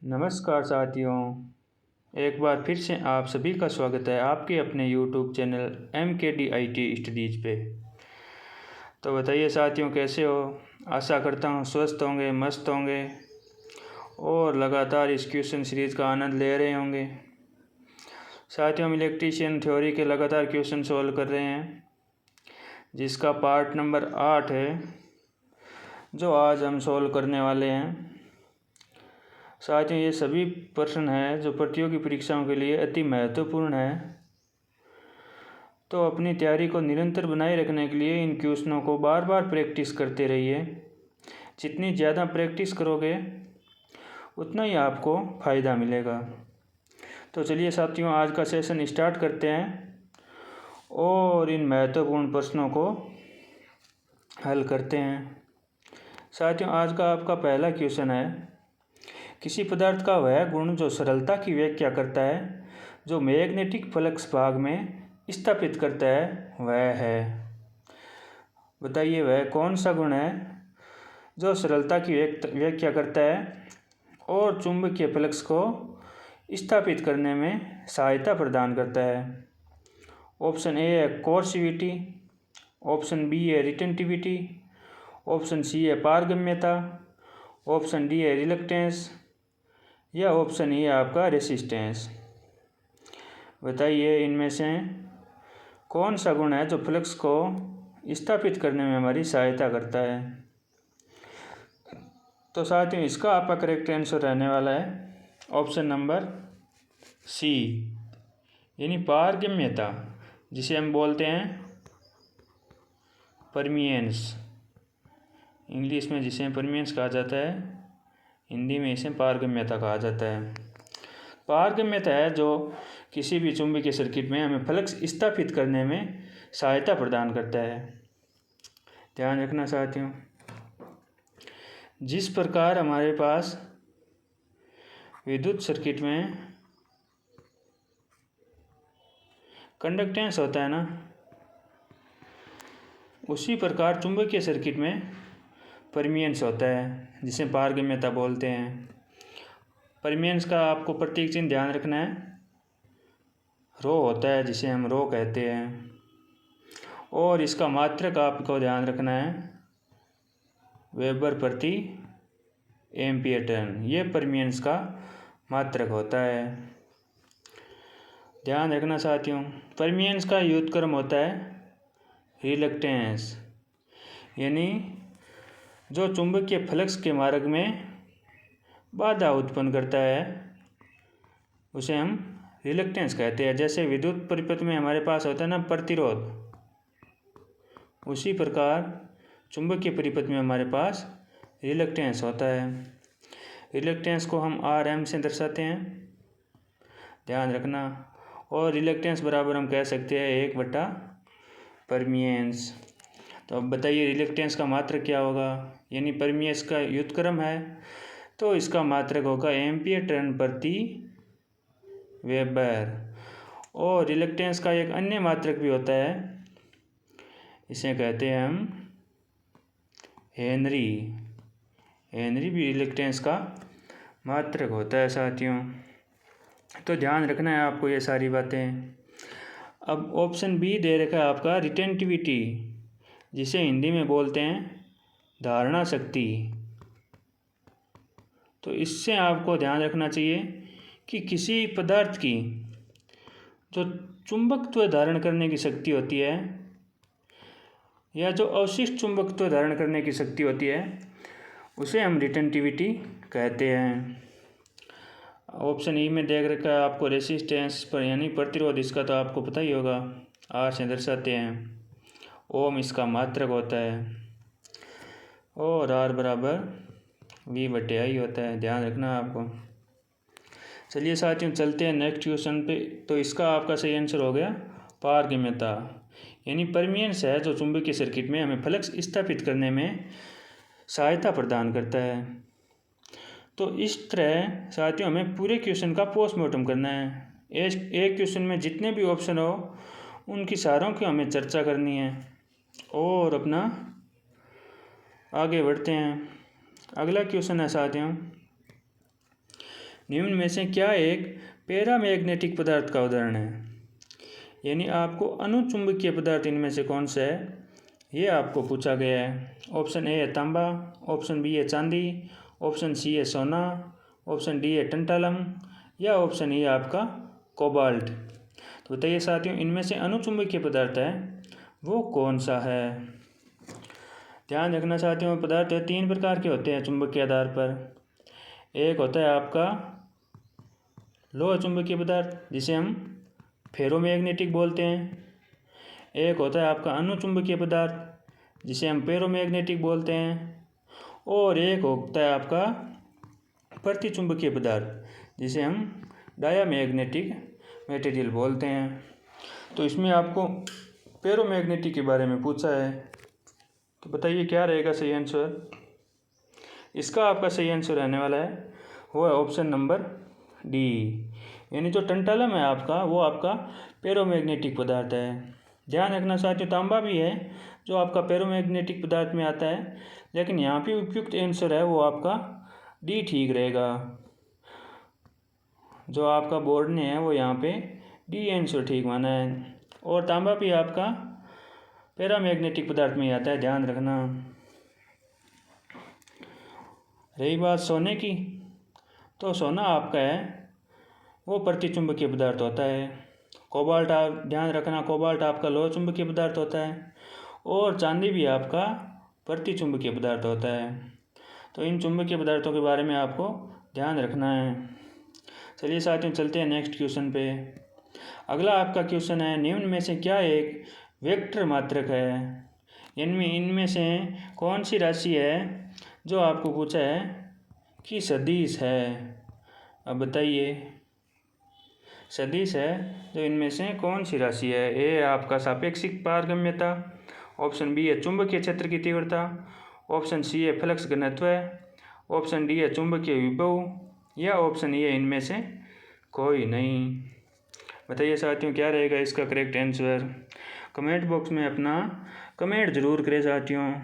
नमस्कार साथियों, एक बार फिर से आप सभी का स्वागत है आपके अपने YouTube चैनल MKDIT स्टडीज पे। तो बताइए साथियों, कैसे हो? आशा करता हूँ स्वस्थ होंगे, मस्त होंगे और लगातार इस क्वेश्चन सीरीज़ का आनंद ले रहे होंगे। साथियों, हम इलेक्ट्रीशियन थ्योरी के लगातार क्वेश्चन सॉल्व कर रहे हैं, जिसका पार्ट नंबर 8 है, जो आज हम सॉल्व करने वाले हैं। साथियों, ये सभी प्रश्न हैं जो प्रतियोगी परीक्षाओं के लिए अति महत्वपूर्ण है। तो अपनी तैयारी को निरंतर बनाए रखने के लिए इन क्वेश्चनों को बार बार प्रैक्टिस करते रहिए। जितनी ज़्यादा प्रैक्टिस करोगे उतना ही आपको फ़ायदा मिलेगा। तो चलिए साथियों, आज का सेशन स्टार्ट करते हैं और इन महत्वपूर्ण प्रश्नों को हल करते हैं। साथियों, आज का आपका पहला क्वेश्चन है, किसी पदार्थ का वह गुण जो सरलता की व्याख्या करता है, जो मैग्नेटिक फ्लक्स भाग में स्थापित करता है, वह है। बताइए वह कौन सा गुण है जो सरलता की व्याख्या करता है और चुंबकीय फ्लक्स को स्थापित करने में सहायता प्रदान करता है। ऑप्शन ए है कोर्सिविटी, ऑप्शन बी है रिटेंटिविटी, ऑप्शन सी है पारगम्यता, ऑप्शन डी है रिलक्टेंस या ऑप्शन ई है आपका रेसिस्टेंस। बताइए इनमें से कौन सा गुण है जो फ्लक्स को स्थापित करने में हमारी सहायता करता है। तो साथियों, इसका आपका करेक्ट आंसर रहने वाला है ऑप्शन नंबर सी, यानी पारगम्यता, जिसे हम बोलते हैं परमियंस। इंग्लिश में जिसे परमियंस कहा जाता है, हिंदी में इसे पारगम्यता कहा जाता है। पारगम्यता है जो किसी भी चुंबकीय सर्किट में हमें फ्लक्स स्थापित करने में सहायता प्रदान करता है। ध्यान रखना साथियों, जिस प्रकार हमारे पास विद्युत सर्किट में कंडक्टेंस होता है ना, उसी प्रकार चुंबकीय सर्किट में परमियंस होता है, जिसे पारगम्यता बोलते हैं। परमियंस का आपको प्रतीक चिन्ह ध्यान रखना है, रो होता है, जिसे हम रो कहते हैं, और इसका मात्रक आपको ध्यान रखना है, वेबर प्रति एम्पियर टर्न। ये परमियंस का मात्रक होता है। ध्यान रखना साथियों, परमियंस का व्युत्क्रम होता है रिलक्टेंस, यानी जो चुंबकीय फ्लक्स के मार्ग में बाधा उत्पन्न करता है उसे हम रिलक्टेंस कहते हैं। जैसे विद्युत परिपथ में हमारे पास होता है ना प्रतिरोध, उसी प्रकार चुंबकीय परिपथ में हमारे पास रिलक्टेंस होता है। रिलक्टेंस को हम RM से दर्शाते हैं, ध्यान रखना। और रिलक्टेंस बराबर हम कह सकते हैं 1/परमियंस। तो अब बताइए रिलक्टेंस का मात्रक क्या होगा, यानी परमियंस का व्युत्क्रम है तो इसका मात्रक होगा एम्पियर टर्न प्रति वेबर। और रिलक्टेंस का एक अन्य मात्रक भी होता है, इसे कहते हैं हम हेनरी। हेनरी भी रिलक्टेंस का मात्रक होता है साथियों। तो ध्यान रखना है आपको ये सारी बातें। अब ऑप्शन बी दे रखा है आपका रिटेंटिविटी, जिसे हिंदी में बोलते हैं धारणा शक्ति। तो इससे आपको ध्यान रखना चाहिए कि किसी पदार्थ की जो चुंबकत्व धारण करने की शक्ति होती है या जो अवशिष्ट चुंबकत्व धारण करने की शक्ति होती है, उसे हम रिटेंटिविटी कहते हैं। ऑप्शन ई में देख रखा है आपको रेसिस्टेंस पर, यानी प्रतिरोध, इसका तो आपको पता ही होगा, R से दर्शाते हैं। ओम इसका मात्रक होता है और R बराबर V/I होता है। ध्यान रखना आपको। चलिए साथियों, चलते हैं नेक्स्ट क्वेश्चन पे। तो इसका आपका सही आंसर हो गया पारगम्यता, यानी परमियंस है जो चुंबकीय सर्किट में हमें फ्लक्स स्थापित करने में सहायता प्रदान करता है। तो इस तरह साथियों हमें पूरे क्वेश्चन का पोस्टमार्टम करना है। एक क्वेश्चन में जितने भी ऑप्शन हो उनकी सारों की हमें चर्चा करनी है और अपना आगे बढ़ते हैं। अगला क्वेश्चन है साथियों, निम्न में से क्या एक पैरामैग्नेटिक पदार्थ का उदाहरण है? यानी आपको अनुचुंबकीय पदार्थ इनमें से कौन सा है, ये आपको पूछा गया है। ऑप्शन ए है तांबा, ऑप्शन बी है चांदी, ऑप्शन सी है सोना, ऑप्शन डी है टंटालम या ऑप्शन ई है आपका कोबाल्ट। तो बताइए साथियों, इनमें से अनुचुंबकीय पदार्थ है वो कौन सा है? ध्यान रखना साथियों, पदार्थ 3 प्रकार के होते हैं चुंबकीय आधार पर। एक होता है आपका लोह चुंबकीय पदार्थ जिसे हम फेरोमैग्नेटिक बोलते हैं। एक होता है आपका अनुचुंबकीय पदार्थ जिसे हम पैरामैग्नेटिक बोलते हैं। और एक होता है आपका प्रतिचुंबकीय पदार्थ जिसे हम डायामैग्नेटिक मटेरियल बोलते हैं। तो इसमें आपको पैरामैग्नेटिक के बारे में पूछा है, तो बताइए क्या रहेगा सही आंसर? इसका आपका सही आंसर रहने वाला है वो है ऑप्शन नंबर डी, यानी जो टंटालम है आपका वो आपका पैरामैग्नेटिक पदार्थ है। ध्यान रखना साथियों, तांबा भी है जो आपका पैरामैग्नेटिक पदार्थ में आता है, लेकिन यहाँ पे उपयुक्त आंसर है वो आपका डी ठीक रहेगा। जो आपका बोर्ड ने है वो यहाँ पे डी आंसर ठीक माना है। और तांबा भी आपका पैरामैग्नेटिक पदार्थ में ही आता है, ध्यान रखना। रही बात सोने की, तो सोना आपका है वो प्रतिचुंबकीय पदार्थ होता है। कोबाल्ट, आप ध्यान रखना, कोबाल्ट आपका लोह चुंबकीय पदार्थ होता है। और चांदी भी आपका प्रतिचुंबकीय पदार्थ होता है। तो इन चुंबकीय पदार्थों के बारे में आपको ध्यान रखना है। चलिए साथियों, चलते हैं नेक्स्ट क्वेश्चन पे। अगला आपका क्वेश्चन है, निम्न में से क्या एक वेक्टर मात्रक है? इनमें से कौन सी राशि है जो आपको पूछा है कि सदिश है? अब बताइए, सदिश है जो इनमें से कौन सी राशि है? ए आपका सापेक्षिक पारगम्यता, ऑप्शन बी है चुंबकीय क्षेत्र की तीव्रता, ऑप्शन सी है फ्लक्स घनत्व, ऑप्शन डी है चुंबकीय विभव या ऑप्शन ई है इनमें से कोई नहीं। बताइए साथियों क्या रहेगा इसका करेक्ट आंसर? कमेंट बॉक्स में अपना कमेंट ज़रूर करें साथियों।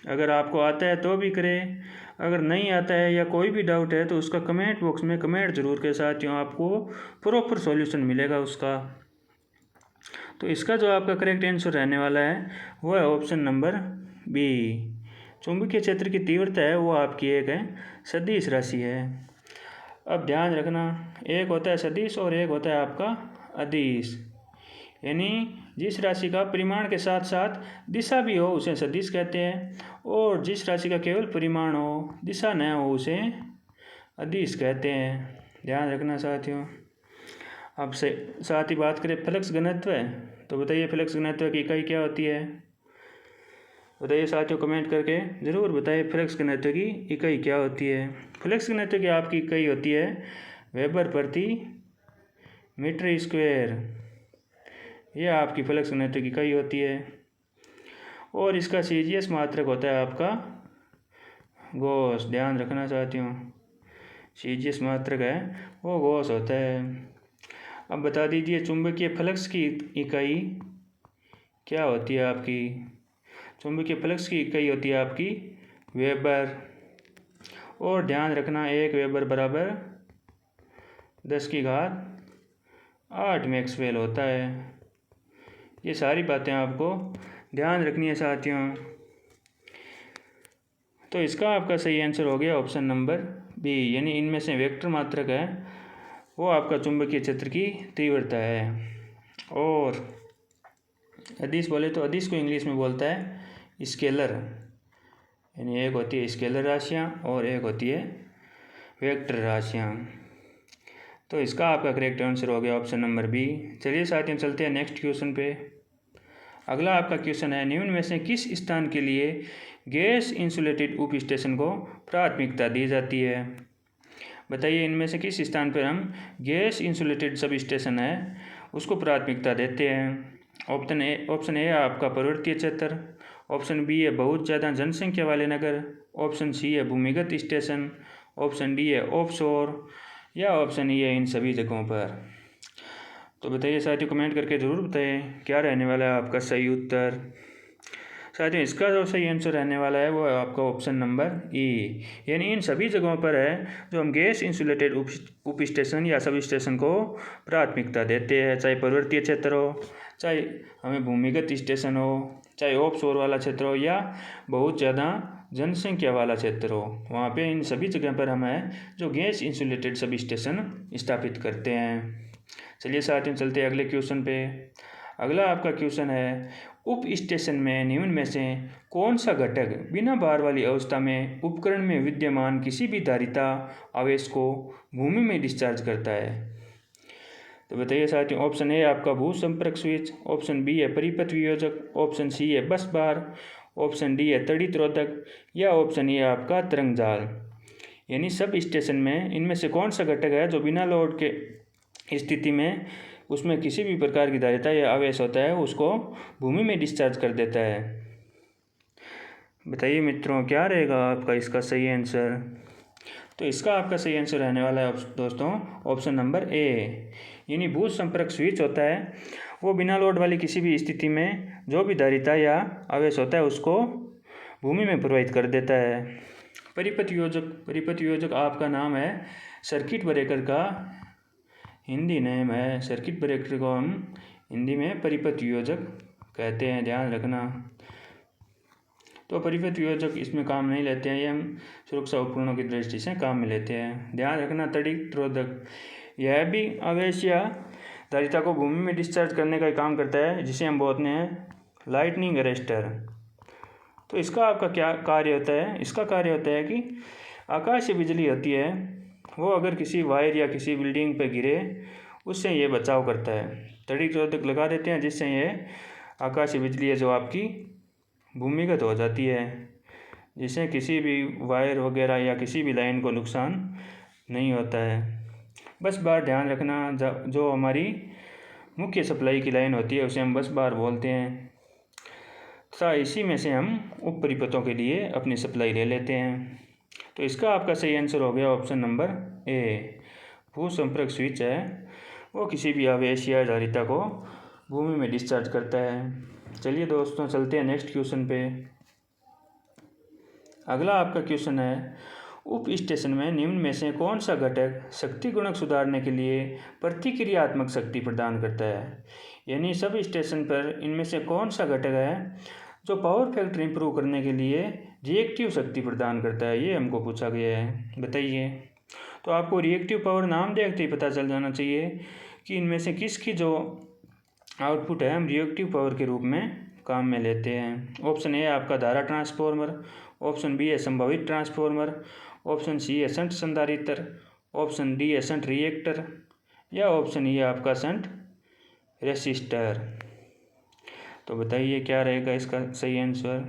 अगर आपको आता है तो भी करें, अगर नहीं आता है या कोई भी डाउट है तो उसका कमेंट बॉक्स में कमेंट ज़रूर करें साथियों, आपको प्रॉपर सॉल्यूशन मिलेगा उसका। तो इसका जो आपका करेक्ट आंसर रहने वाला है वो है ऑप्शन नंबर बी। चुंबकीय क्षेत्र की तीव्रता है वो आपकी एक है सदिश राशि है। अब ध्यान रखना, एक होता है सदिश और एक होता है आपका अदिश। यानी जिस राशि का परिमाण के साथ साथ दिशा भी हो उसे सदिश कहते हैं, और जिस राशि का केवल परिमाण हो दिशा न हो उसे अदिश कहते हैं। ध्यान रखना साथियों। अब से साथ ही बात करें फ्लक्स घनत्व, तो बताइए फ्लक्स घनत्व की इकाई क्या होती है? बताइए साथियों, कमेंट करके ज़रूर बताइए फ्लक्स घनत्व की इकाई क्या होती है। फ्लक्स घनत्व की आपकी इकाई होती है वेबर प्रति मीटर स्क्वायर, यह आपकी फ्लक्स घनत्व की इकाई होती है। और इसका सीजीएस मात्रक होता है आपका गॉस। ध्यान रखना साथियों, सीजीएस मात्रक है वो गॉस होता है। अब बता दीजिए चुंबकीय फ्लक्स की इकाई क्या होती है आपकी? चुंबकीय फ्लक्स की इकाई होती है आपकी वेबर। और ध्यान रखना, 1 वेबर बराबर 10⁸ मैक्सवेल होता है। ये सारी बातें आपको ध्यान रखनी है साथियों। तो इसका आपका सही आंसर हो गया ऑप्शन नंबर बी, यानी इनमें से वेक्टर मात्रक है वो आपका चुंबकीय क्षेत्र की तीव्रता है। और अदिश बोले तो अदिश को इंग्लिश में बोलता है स्केलर, यानी एक होती है स्केलर राशियाँ और एक होती है वेक्टर राशियाँ। तो इसका आपका करेक्ट आंसर हो गया ऑप्शन नंबर बी। चलिए साथियों, चलते हैं नेक्स्ट क्वेश्चन पे। अगला आपका क्वेश्चन है, निम्न में से किस स्थान के लिए गैस इंसुलेटेड उप स्टेशन को प्राथमिकता दी जाती है? बताइए इनमें से किस स्थान पर हम गैस इंसुलेटेड सब स्टेशन है उसको प्राथमिकता देते हैं? ऑप्शन ए आपका पर्वतीय क्षेत्र, ऑप्शन बी है बहुत ज़्यादा जनसंख्या वाले नगर, ऑप्शन सी है भूमिगत स्टेशन, ऑप्शन डी है ऑफशोर या ऑप्शन ई है इन सभी जगहों पर। तो बताइए साथियों, कमेंट करके ज़रूर बताइए क्या रहने वाला है आपका सही उत्तर। साथियों इसका जो सही आंसर रहने वाला है वो है आपका ऑप्शन नंबर ई, यानी इन सभी जगहों पर है जो हम गैस इंसुलेटेड उप स्टेशन या सब स्टेशन को प्राथमिकता देते हैं, चाहे पर्वतीय क्षेत्र हो, चाहे हमें भूमिगत स्टेशन हो, चाहे ऑफ शोर वाला क्षेत्र हो या बहुत ज़्यादा जनसंख्या वाला क्षेत्र हो, वहाँ पे इन सभी जगह पर हमें जो गैस इंसुलेटेड सब स्टेशन स्थापित करते हैं। चलिए साथियों चलते हैं अगले क्वेश्चन पे। अगला आपका क्वेश्चन है, उप स्टेशन में निम्न में से कौन सा घटक बिना भार वाली अवस्था में उपकरण में विद्यमान किसी भी धारिता आवेश को भूमि में डिस्चार्ज करता है? तो बताइए साथियों, ऑप्शन ए आपका भू संपर्क स्विच, ऑप्शन बी है परिपथ वियोजक, ऑप्शन सी है बस बार, ऑप्शन डी है तड़ित रोधक या ऑप्शन ए आपका तरंग जाल। यानी सब स्टेशन में इनमें से कौन सा घटक है जो बिना लोड के स्थिति में उसमें किसी भी प्रकार की धारिता या आवेश होता है उसको भूमि में डिस्चार्ज कर देता है। बताइए मित्रों क्या रहेगा आपका इसका सही आंसर? तो इसका आपका सही आंसर रहने वाला है दोस्तों ऑप्शन नंबर ए, यानी भू संपर्क स्विच होता है वो बिना लोड वाली किसी भी स्थिति में जो भी धारिता या आवेश होता है उसको भूमि में प्रवाहित कर देता है। परिपथ वियोजक आपका नाम है सर्किट ब्रेकर का हिंदी नेम है, सर्किट ब्रेकर को हम हिंदी में परिपथ वियोजक कहते हैं, ध्यान रखना। तो परिपथ वियोजक इसमें काम नहीं लेते हैं, ये हम सुरक्षा उपकरणों की दृष्टि से काम में लेते हैं, ध्यान रखना। तड़ित रोधक यह भी आवेश या धारिता को भूमि में डिस्चार्ज करने का काम करता है, जिसे हम बोलते हैं लाइटनिंग अरेस्टर। तो इसका आपका क्या कार्य होता है? इसका कार्य होता है कि आकाशीय बिजली होती है वो अगर किसी वायर या किसी बिल्डिंग पर गिरे उससे ये बचाव करता है। तड़ित रोधक लगा देते हैं जिससे ये आकाशीय बिजली है जो आपकी भूमिगत हो जाती है, जिससे किसी भी वायर वगैरह या किसी भी लाइन को नुकसान नहीं होता है। बस बार ध्यान रखना, जो हमारी मुख्य सप्लाई की लाइन होती है उसे हम बस बार बोलते हैं तथा इसी में से हम उप परिपथों के लिए अपनी सप्लाई ले लेते हैं। तो इसका आपका सही आंसर हो गया ऑप्शन नंबर ए, भू संपर्क स्विच है वो किसी भी आवेश या धारिता को भूमि में डिस्चार्ज करता है। चलिए दोस्तों चलते हैं नेक्स्ट क्वेश्चन पे। अगला आपका क्वेश्चन है, उप स्टेशन में निम्न में से कौन सा घटक शक्ति गुणक सुधारने के लिए प्रतिक्रियात्मक शक्ति प्रदान करता है? यानी सब स्टेशन पर इनमें से कौन सा घटक है जो पावर फैक्टर इंप्रूव करने के लिए रिएक्टिव शक्ति प्रदान करता है, ये हमको पूछा गया है। बताइए। तो आपको रिएक्टिव पावर नाम देखते ही पता चल जाना चाहिए कि इनमें से किसकी जो आउटपुट है हम रिएक्टिव पावर के रूप में काम में लेते हैं। ऑप्शन ए आपका धारा ट्रांसफार्मर, ऑप्शन बी है संभावित ट्रांसफार्मर, ऑप्शन सी है शंट संधारित्र, ऑप्शन डी है शंट रिएक्टर या ऑप्शन ई है आपका शंट रेसिस्टर। तो बताइए क्या रहेगा इसका सही आंसर?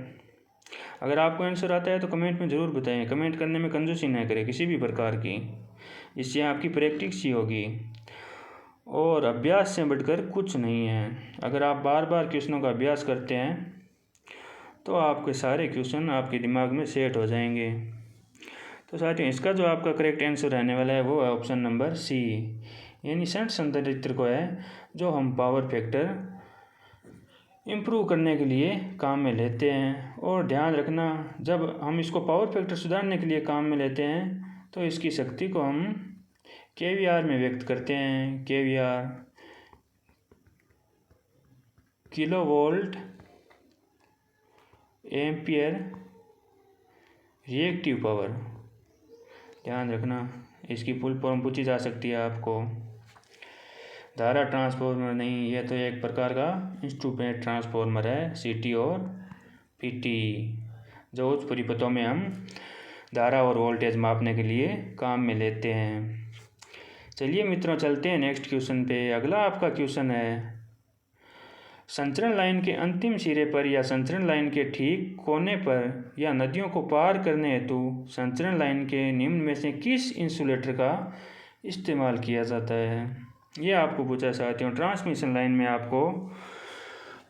अगर आपको आंसर आता है तो कमेंट में ज़रूर बताएं, कमेंट करने में कंजूसी न करें किसी भी प्रकार की, इससे आपकी प्रैक्टिस ही होगी और अभ्यास से बढ़कर कुछ नहीं है। अगर आप बार बार क्वेश्चनों का अभ्यास करते हैं तो आपके सारे क्वेश्चन आपके दिमाग में सेट हो जाएंगे। तो साथियों इसका जो आपका करेक्ट आंसर रहने वाला है वो है ऑप्शन नंबर सी, यानी शंट संधारित्र को है जो हम पावर फैक्टर इम्प्रूव करने के लिए काम में लेते हैं। और ध्यान रखना, जब हम इसको पावर फैक्टर सुधारने के लिए काम में लेते हैं तो इसकी शक्ति को हम केवीआर में व्यक्त करते हैं। KVR kilo volt ampere reactive power, ध्यान रखना इसकी फुल फॉर्म पूछी जा सकती है आपको। धारा ट्रांसफार्मर नहीं, यह तो एक प्रकार का इंस्ट्रूमेंट ट्रांसफार्मर है, सीटी और पीटी, जो उच्च परिपथों में हम धारा और वोल्टेज मापने के लिए काम में लेते हैं। चलिए मित्रों चलते हैं नेक्स्ट क्वेश्चन पे। अगला आपका क्वेश्चन है, संचरण लाइन के अंतिम सिरे पर या संचरण लाइन के ठीक कोने पर या नदियों को पार करने हेतु संचरण लाइन के निम्न में से किस इंसुलेटर का इस्तेमाल किया जाता है? ये आपको पूछा साथियों। ट्रांसमिशन लाइन में आपको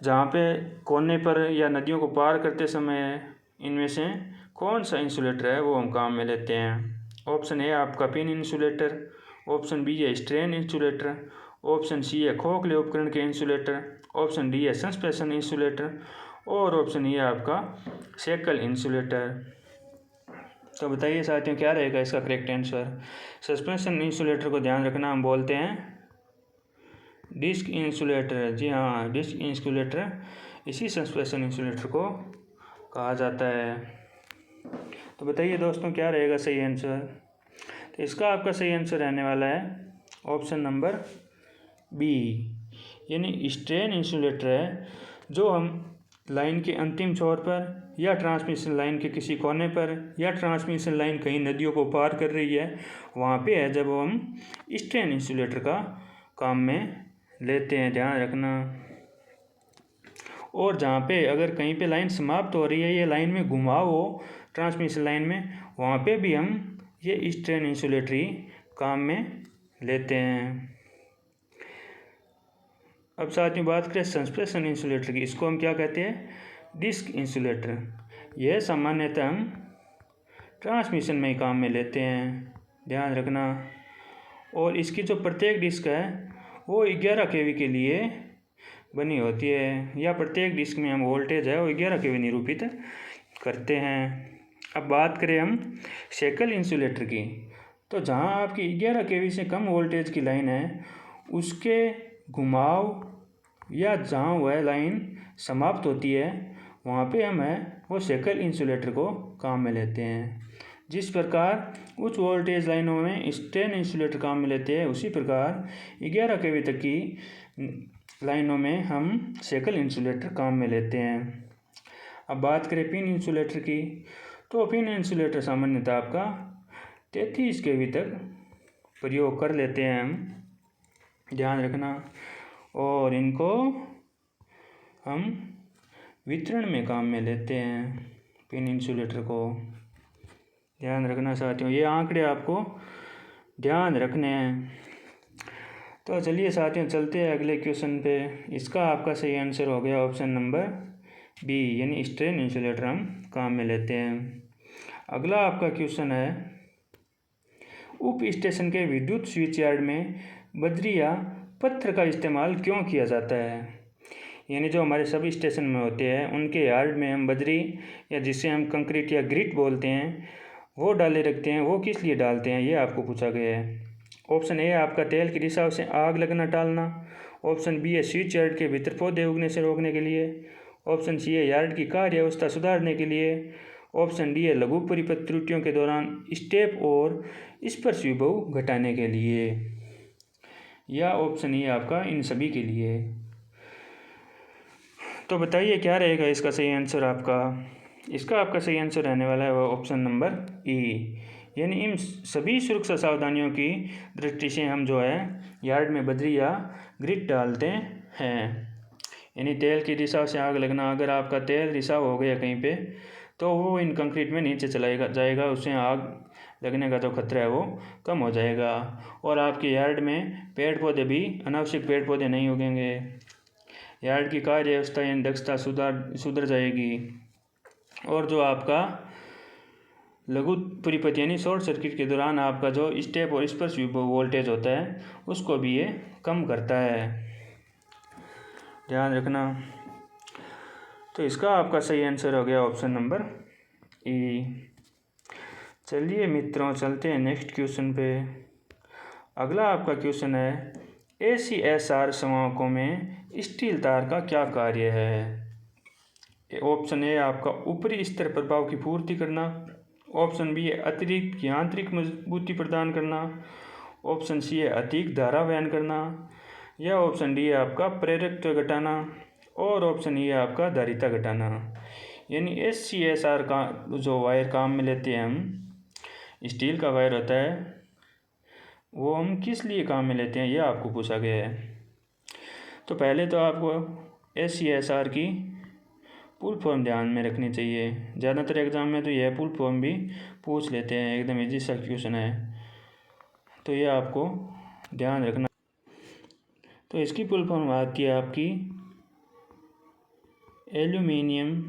जहाँ पे कोने पर या नदियों को पार करते समय इनमें से कौन सा इंसुलेटर है वो हम काम में लेते हैं। ऑप्शन ए आपका पिन इंसुलेटर, ऑप्शन बी है स्ट्रेन इंसुलेटर, ऑप्शन सी है खोखले उपकरण के इंसुलेटर, ऑप्शन डी है सस्पेंशन इंसुलेटर, और ऑप्शन ये आपका शेकल इंसुलेटर। तो बताइए साथियों क्या रहेगा इसका करेक्ट आंसर। सस्पेंशन इंसुलेटर को ध्यान रखना, हम बोलते हैं डिस्क इंसुलेटर। जी हाँ, डिस्क इंसुलेटर इसी सस्पेंशन इंसुलेटर को कहा जाता है। तो बताइए दोस्तों क्या रहेगा सही आंसर। तो इसका आपका सही आंसर रहने वाला है ऑप्शन नंबर बी, यानी स्ट्रेन इंसुलेटर है जो हम लाइन के अंतिम छोर पर या ट्रांसमिशन लाइन के किसी कोने पर या ट्रांसमिशन लाइन कहीं नदियों को पार कर रही है वहाँ पे है जब हम स्ट्रेन इंसुलेटर का काम में लेते हैं, ध्यान रखना। और जहाँ पे अगर कहीं पे लाइन समाप्त हो रही है या लाइन में घुमाव हो ट्रांसमिशन लाइन में, वहाँ पे भी हम ये स्ट्रेन इंसुलेटर ही काम में लेते हैं। अब साथ में बात करें सस्पेंशन इंसुलेटर की, इसको हम क्या कहते हैं, डिस्क इंसुलेटर। यह सामान्यतः हम ट्रांसमिशन में ही काम में लेते हैं, ध्यान रखना। और इसकी जो प्रत्येक डिस्क है वो 11 kV के लिए बनी होती है, या प्रत्येक डिस्क में हम वोल्टेज है वो 11 kV निरूपित करते हैं। अब बात करें हम शेकल इंसुलेटर की, तो जहाँ आपकी 11 kV से कम वोल्टेज की लाइन है उसके घुमाव या जहाँ वह लाइन समाप्त होती है वहाँ पे हम है वो शेकल इंसुलेटर को काम में लेते हैं। जिस प्रकार उच्च वोल्टेज लाइनों में स्ट्रेन इंसुलेटर काम में लेते हैं, उसी प्रकार 11 kV तक की लाइनों में हम शेकल इंसुलेटर काम में लेते हैं। अब बात करें पिन इंसुलेटर की, तो पिन इंसुलेटर सामान्यतः आपका 33 kV तक प्रयोग कर लेते हैं हम, ध्यान रखना। और इनको हम वितरण में काम में लेते हैं पिन इंसुलेटर को, ध्यान रखना साथियों। ये आंकड़े आपको ध्यान रखने हैं। तो चलिए साथियों चलते हैं अगले क्वेश्चन पे। इसका आपका सही आंसर हो गया ऑप्शन नंबर बी, यानी स्ट्रेन इंसुलेटर हम काम में लेते हैं। अगला आपका क्वेश्चन है, उप स्टेशन के विद्युत स्विच यार्ड में बजरी या पत्थर का इस्तेमाल क्यों किया जाता है। यानी जो हमारे सभी स्टेशन में होते हैं उनके यार्ड में हम बजरी या जिसे हम कंक्रीट या ग्रिट बोलते हैं वो डाले रखते हैं, वो किस लिए डालते हैं ये आपको पूछा गया है। ऑप्शन ए आपका तेल की रिसाव से आग लगना टालना। ऑप्शन बी है स्विच यार्ड के भीतर पौधे उगने से रोकने के लिए। ऑप्शन सी है यार्ड की कार्य अवस्था सुधारने के लिए। ऑप्शन डी है लघु परिपथ त्रुटियों के दौरान स्टेप और स्पर्श विभव घटाने के लिए, या ऑप्शन ई आपका इन सभी के लिए। तो बताइए क्या रहेगा इसका सही आंसर आपका। इसका आपका सही आंसर रहने वाला है वो ऑप्शन नंबर ई, यानी इन सभी सुरक्षा सावधानियों की दृष्टि से हम जो है यार्ड में बजरी या ग्रिट डालते हैं। यानी तेल की रिसाव से आग लगना, अगर आपका तेल रिसाव हो गया कहीं पे तो वो इन कंक्रीट में नीचे चला जाएगा, उससे आग लगने का जो खतरा है वो कम हो जाएगा। और आपके यार्ड में पेड़ पौधे भी, अनावश्यक पेड़ पौधे नहीं उगेंगे, यार्ड की कार्य व्यवस्था यानी दक्षता सुधर जाएगी। और जो आपका लघु परिपथ यानी शॉर्ट सर्किट के दौरान आपका जो स्टेप और स्पर्श वोल्टेज होता है उसको भी ये कम करता है, ध्यान रखना। तो इसका आपका सही आंसर हो गया ऑप्शन नंबर ई। चलिए मित्रों चलते हैं नेक्स्ट क्वेश्चन पे। अगला आपका क्वेश्चन है, ACSR संवाहकों में स्टील तार का क्या कार्य है। ऑप्शन ए आपका ऊपरी स्तर प्रभाव की पूर्ति करना। ऑप्शन बी है अतिरिक्त यांत्रिक मजबूती प्रदान करना। ऑप्शन सी है अधिक धारा वहन करना, या ऑप्शन डी है आपका प्रेरकत्व घटाना, और ऑप्शन ई है आपका धारिता घटाना। यानी ACSR का जो वायर काम में लेते हैं हम, स्टील का वायर होता है वो हम किस लिए काम में लेते हैं ये आपको पूछा गया है। तो पहले तो आपको ACSR की फुल फॉर्म ध्यान में रखनी चाहिए, ज़्यादातर एग्ज़ाम में तो यह फुल फॉर्म भी पूछ लेते हैं, एकदम इजी सा क्वेश्चन है तो ये आपको ध्यान रखना। तो इसकी फुल फॉर्म आती है आपकी एल्यूमिनियम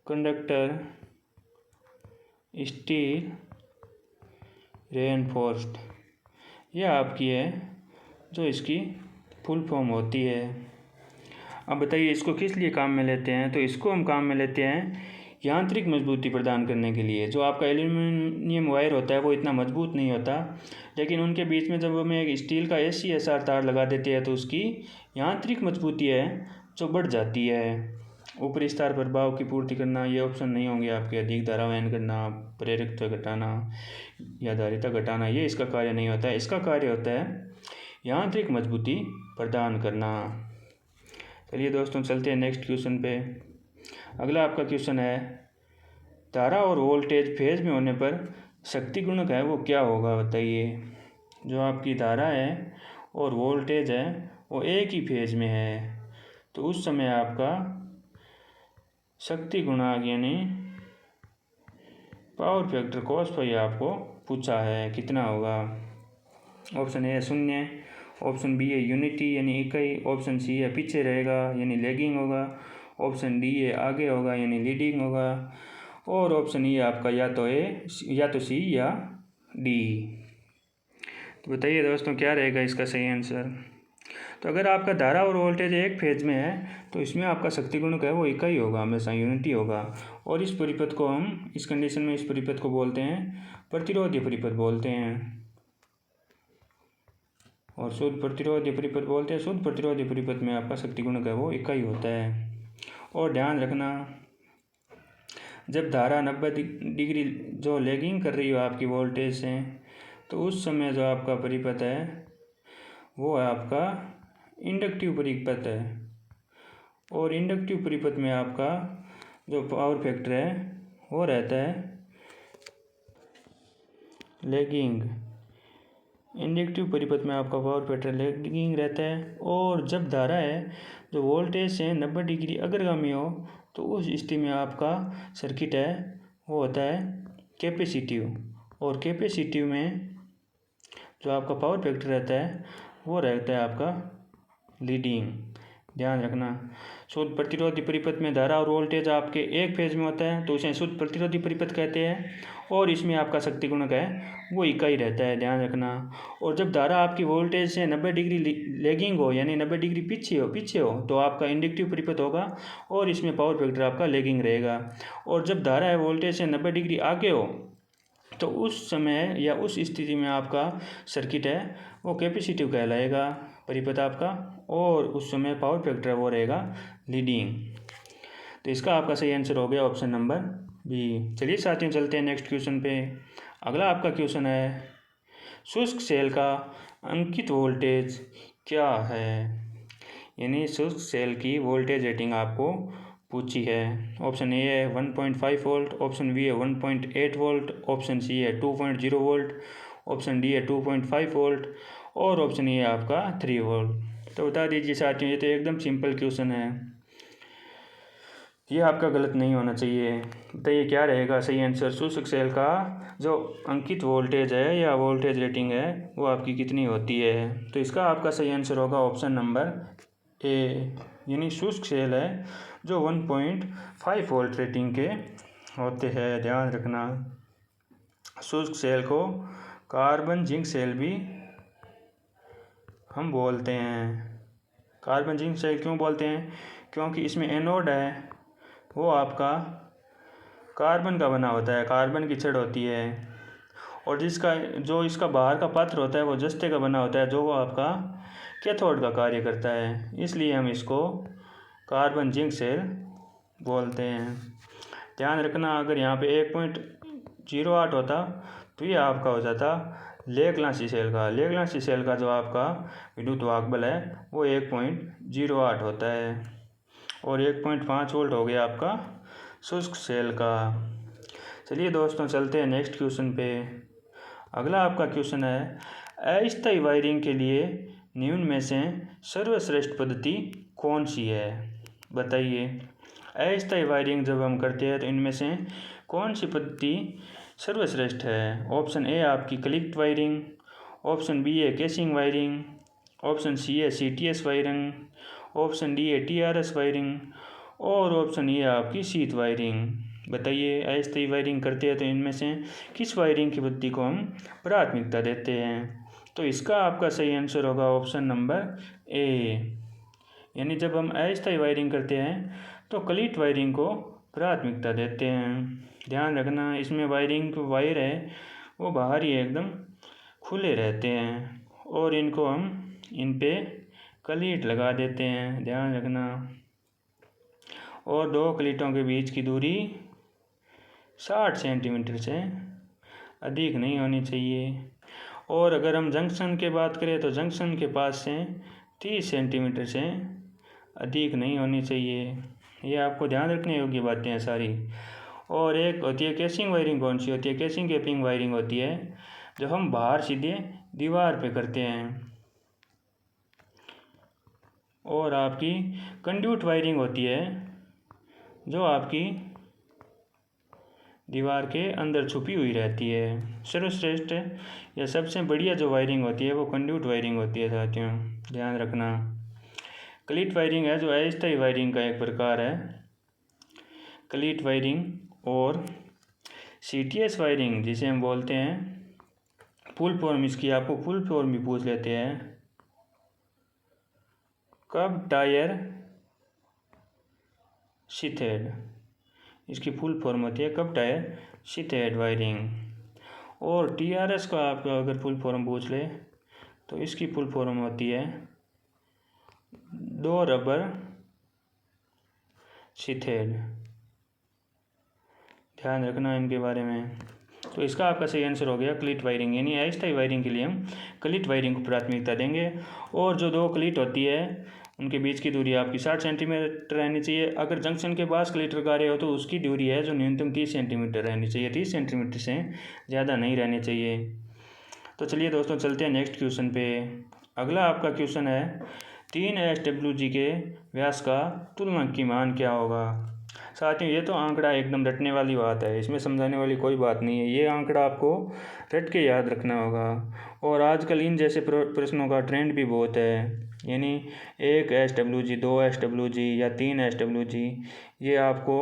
कंडक्टर स्टील रेनफोर्स्ड, यह आपकी है जो इसकी फुल फॉर्म होती है। अब बताइए इसको किस लिए काम में लेते हैं? तो इसको हम काम में लेते हैं यांत्रिक मजबूती प्रदान करने के लिए। जो आपका एल्यूमिनियम वायर होता है वो इतना मजबूत नहीं होता, लेकिन उनके बीच में जब हमें एक स्टील का ACSR तार लगा देते हैं तो उसकी यांत्रिक मजबूती है जो बढ़ जाती है। ऊपरी स्तर पर भाव की पूर्ति करना, ये ऑप्शन नहीं होंगे आपके। अधिक धारा वहन करना, प्रेरकत्व घटाना या धारिता घटाना, ये इसका कार्य नहीं होता है। इसका कार्य होता है यांत्रिक मजबूती प्रदान करना। चलिए दोस्तों चलते हैं नेक्स्ट क्वेश्चन पे। अगला आपका क्वेश्चन है, धारा और वोल्टेज फेज में होने पर शक्ति गुणक है वो क्या होगा? बताइए। जो आपकी धारा है और वोल्टेज है वो एक ही फेज में है, तो उस समय आपका शक्ति गुणक यानी पावर फैक्टर cos फाई आपको पूछा है, कितना होगा? ऑप्शन ए 0, ऑप्शन बी है यूनिटी यानी इकाई, ऑप्शन सी है पीछे रहेगा यानी लैगिंग होगा, ऑप्शन डी है आगे होगा यानी लीडिंग होगा, और ऑप्शन ई आपका या तो सी या डी। तो बताइए दोस्तों क्या रहेगा इसका सही आंसर? तो अगर आपका धारा और वोल्टेज एक फेज में है तो इसमें आपका शक्ति गुणक है वो इकाई होगा, हमेशा यूनिटी होगा। और इस परिपथ को हम इस कंडीशन में इस परिपथ को बोलते हैं प्रतिरोधी परिपथ बोलते हैं, और शुद्ध प्रतिरोधी परिपथ बोलते हैं। शुद्ध प्रतिरोधी परिपथ में आपका शक्ति गुणक है वो इकाई होता है। और ध्यान रखना, जब धारा 90 डिग्री जो लैगिंग कर रही हो आपकी वोल्टेज से, तो उस समय जो आपका परिपथ है वो आपका इंडक्टिव परिपथ है। और इंडक्टिव परिपथ में आपका जो पावर फैक्टर है वो रहता है लैगिंग। इंडक्टिव परिपथ में आपका पावर फैक्टर लैगिंग रहता है। और जब धारा है जो वोल्टेज से 90 डिग्री अग्रगामी हो, तो उस स्थिति में आपका सर्किट है वो होता है कैपेसिटिव। और कैपेसिटिव में जो आपका पावर फैक्टर रहता है वो रहता है आपका लीडिंग। ध्यान रखना, शुद्ध प्रतिरोधी परिपथ में धारा और वोल्टेज आपके एक फेज में होता है तो उसे शुद्ध प्रतिरोधी परिपथ कहते हैं, और इसमें आपका शक्ति गुणक है वो इकाई रहता है। ध्यान रखना। और जब धारा आपकी वोल्टेज से 90 डिग्री लैगिंग हो यानी 90 डिग्री पीछे हो तो आपका इंडक्टिव परिपथ होगा और इसमें पावर फैक्टर आपका लैगिंग रहेगा। और जब धारा है वोल्टेज से 90 डिग्री आगे हो तो उस समय या उस स्थिति में आपका सर्किट है वो कैपेसिटिव कहलाएगा परिपथ आपका, और उस समय पावर फैक्टर वो रहेगा लीडिंग। तो इसका आपका सही आंसर हो गया ऑप्शन नंबर बी। चलिए साथियों चलते हैं नेक्स्ट क्वेश्चन पे। अगला आपका क्वेश्चन है, शुष्क सेल का अंकित वोल्टेज क्या है? यानी शुष्क सेल की वोल्टेज रेटिंग आपको पूछी है। ऑप्शन ए है 1.5 वोल्ट, ऑप्शन बी है 1.8 वोल्ट, ऑप्शन सी है 2.0 वोल्ट, ऑप्शन डी है 2.5 वोल्ट, और ऑप्शन ए है आपका 3 वोल्ट। तो बता दीजिए साथियों, ये तो एकदम सिंपल क्वेश्चन है, ये आपका गलत नहीं होना चाहिए। बताइए क्या रहेगा सही आंसर? शुष्क सेल का जो अंकित वोल्टेज है या वोल्टेज रेटिंग है वो आपकी कितनी होती है? तो इसका आपका सही आंसर होगा ऑप्शन नंबर ए, यानी शुष्क सेल है जो 1.5 वोल्ट रेटिंग के होते हैं। ध्यान रखना, शुष्क सेल को कार्बन जिंक सेल भी हम बोलते हैं। कार्बन जिंक सेल क्यों बोलते हैं? क्योंकि इसमें एनोड है वो आपका कार्बन का बना होता है, कार्बन की छड़ होती है, और जो इसका बाहर का पात्र होता है वो जस्ते का बना होता है जो वो आपका कैथोड का कार्य करता है। इसलिए हम इसको कार्बन जिंक सेल बोलते हैं। ध्यान रखना, अगर यहाँ पे 1.08 होता तो ये आपका हो जाता लेग्रांजी सेल का। लेग्रांजी सेल का जो आपका विद्युत वाहक बल है वो 1.08 होता है, और 1.5 वोल्ट हो गया आपका शुष्क सेल का। चलिए दोस्तों चलते हैं नेक्स्ट क्वेश्चन पे। अगला आपका क्वेश्चन है, अस्थायी वायरिंग के लिए निम्न में से सर्वश्रेष्ठ पद्धति कौन सी है? बताइए। अस्थायी वायरिंग जब हम करते हैं तो इनमें से कौन सी पद्धति सर्वश्रेष्ठ है? ऑप्शन ए आपकी क्लिप्ड वायरिंग, ऑप्शन बी है केसिंग वायरिंग, ऑप्शन सी है CTS वायरिंग, ऑप्शन डी है TRS वायरिंग, और ऑप्शन ई है आपकी शीत वायरिंग। बताइए, अस्थायी वायरिंग करते हैं तो इनमें से किस वायरिंग की पद्धति को हम प्राथमिकता देते हैं? तो इसका आपका सही आंसर होगा ऑप्शन नंबर ए। यानी जब हम अस्थायी वायरिंग करते हैं तो क्लीट वायरिंग को प्राथमिकता देते हैं। ध्यान रखना, इसमें वायरिंग वायर है वो बाहर ही एकदम खुले रहते हैं और इनको हम इन पे क्लीट लगा देते हैं। ध्यान रखना, और दो क्लीटों के बीच की दूरी 60 सेंटीमीटर से अधिक नहीं होनी चाहिए। और अगर हम जंक्शन की बात करें तो जंक्शन के पास से 30 सेंटीमीटर से अधिक नहीं होनी चाहिए। ये आपको ध्यान रखने योग्य बातें हैं सारी। और एक होती है केसिंग वायरिंग। कौन सी होती है? केसिंग कैपिंग वायरिंग होती है जो हम बाहर सीधे दीवार पे करते हैं। और आपकी कंड्यूट वायरिंग होती है जो आपकी दीवार के अंदर छुपी हुई रहती है। सर्वश्रेष्ठ या सबसे बढ़िया जो वायरिंग होती है वो कंड्यूट वायरिंग होती है साथियों, ध्यान रखना। क्लीट वायरिंग है जो अस्थायी वायरिंग का एक प्रकार है। क्लीट वायरिंग और CTS वायरिंग जिसे हम बोलते हैं, फुल फॉर्म इसकी आपको फुल फॉर्म भी पूछ लेते हैं, कब टायर शीथेड। इसकी फुल फॉर्म होती है कब टायर शीथेड वायरिंग। और TRS का आपका अगर फुल फॉर्म पूछ ले तो इसकी फुल फॉर्म होती है दो रबर शीथेड। ध्यान रखना इनके बारे में। तो इसका आपका सही आंसर हो गया क्लीट वायरिंग। यानी अस्थायी वायरिंग के लिए हम क्लीट वायरिंग को प्राथमिकता देंगे। और जो दो क्लीट होती है उनके बीच की दूरी आपकी 60 सेंटीमीटर रहनी चाहिए। अगर जंक्शन के पास क्लीट लगा रहे हो तो उसकी दूरी है जो न्यूनतम 30 सेंटीमीटर रहनी चाहिए। 30 सेंटीमीटर से ज़्यादा नहीं रहनी चाहिए। तो चलिए दोस्तों चलते हैं नेक्स्ट क्वेश्चन पे। अगला आपका क्वेश्चन है 3 SWG के व्यास का तुलना की मान क्या होगा। साथियों ये तो आंकड़ा एकदम रटने वाली बात है, इसमें समझाने वाली कोई बात नहीं है। ये आंकड़ा आपको रट के याद रखना होगा। और आजकल इन जैसे प्रश्नों का ट्रेंड भी बहुत है। यानी 1 SWG, 2 SWG या 3 SWG, ये आपको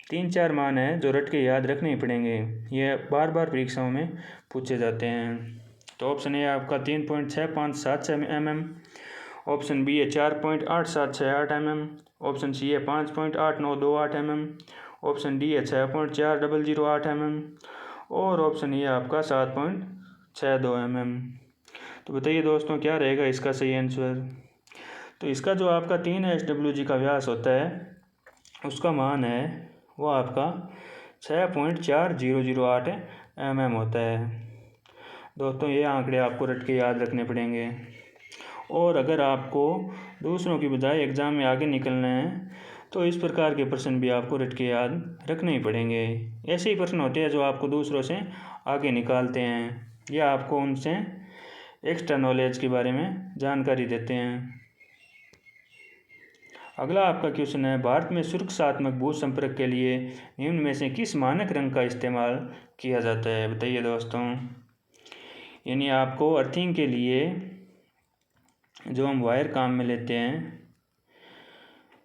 3-4 मान हैं जो रट के याद रखने ही पड़ेंगे। ये बार बार परीक्षाओं में पूछे जाते हैं। तो ऑप्शन ए आपका 3.6576 mm, ऑप्शन बी है 4.8768 mm, ऑप्शन सी है 5.8928 mm, ऑप्शन डी है 6.4008 mm और ऑप्शन ए आपका 7.62 mm। तो बताइए दोस्तों क्या रहेगा इसका सही आंसर। तो इसका जो आपका 3 SWG का व्यास होता है उसका मान है वो आपका 6.4008 mm होता है। दोस्तों ये आंकड़े आपको रट के याद रखने पड़ेंगे। और अगर आपको दूसरों की बजाय एग्ज़ाम में आगे निकलना है तो इस प्रकार के प्रश्न भी आपको रट के याद रखने ही पड़ेंगे। ऐसे ही प्रश्न होते हैं जो आपको दूसरों से आगे निकालते हैं या आपको उनसे एक्स्ट्रा नॉलेज के बारे में जानकारी देते हैं। अगला आपका क्वेश्चन है भारत में सुरक्षात्मक भू संपर्क के लिए निम्न में से किस मानक रंग का इस्तेमाल किया जाता है। बताइए दोस्तों। यानी आपको अर्थिंग के लिए जो हम वायर काम में लेते हैं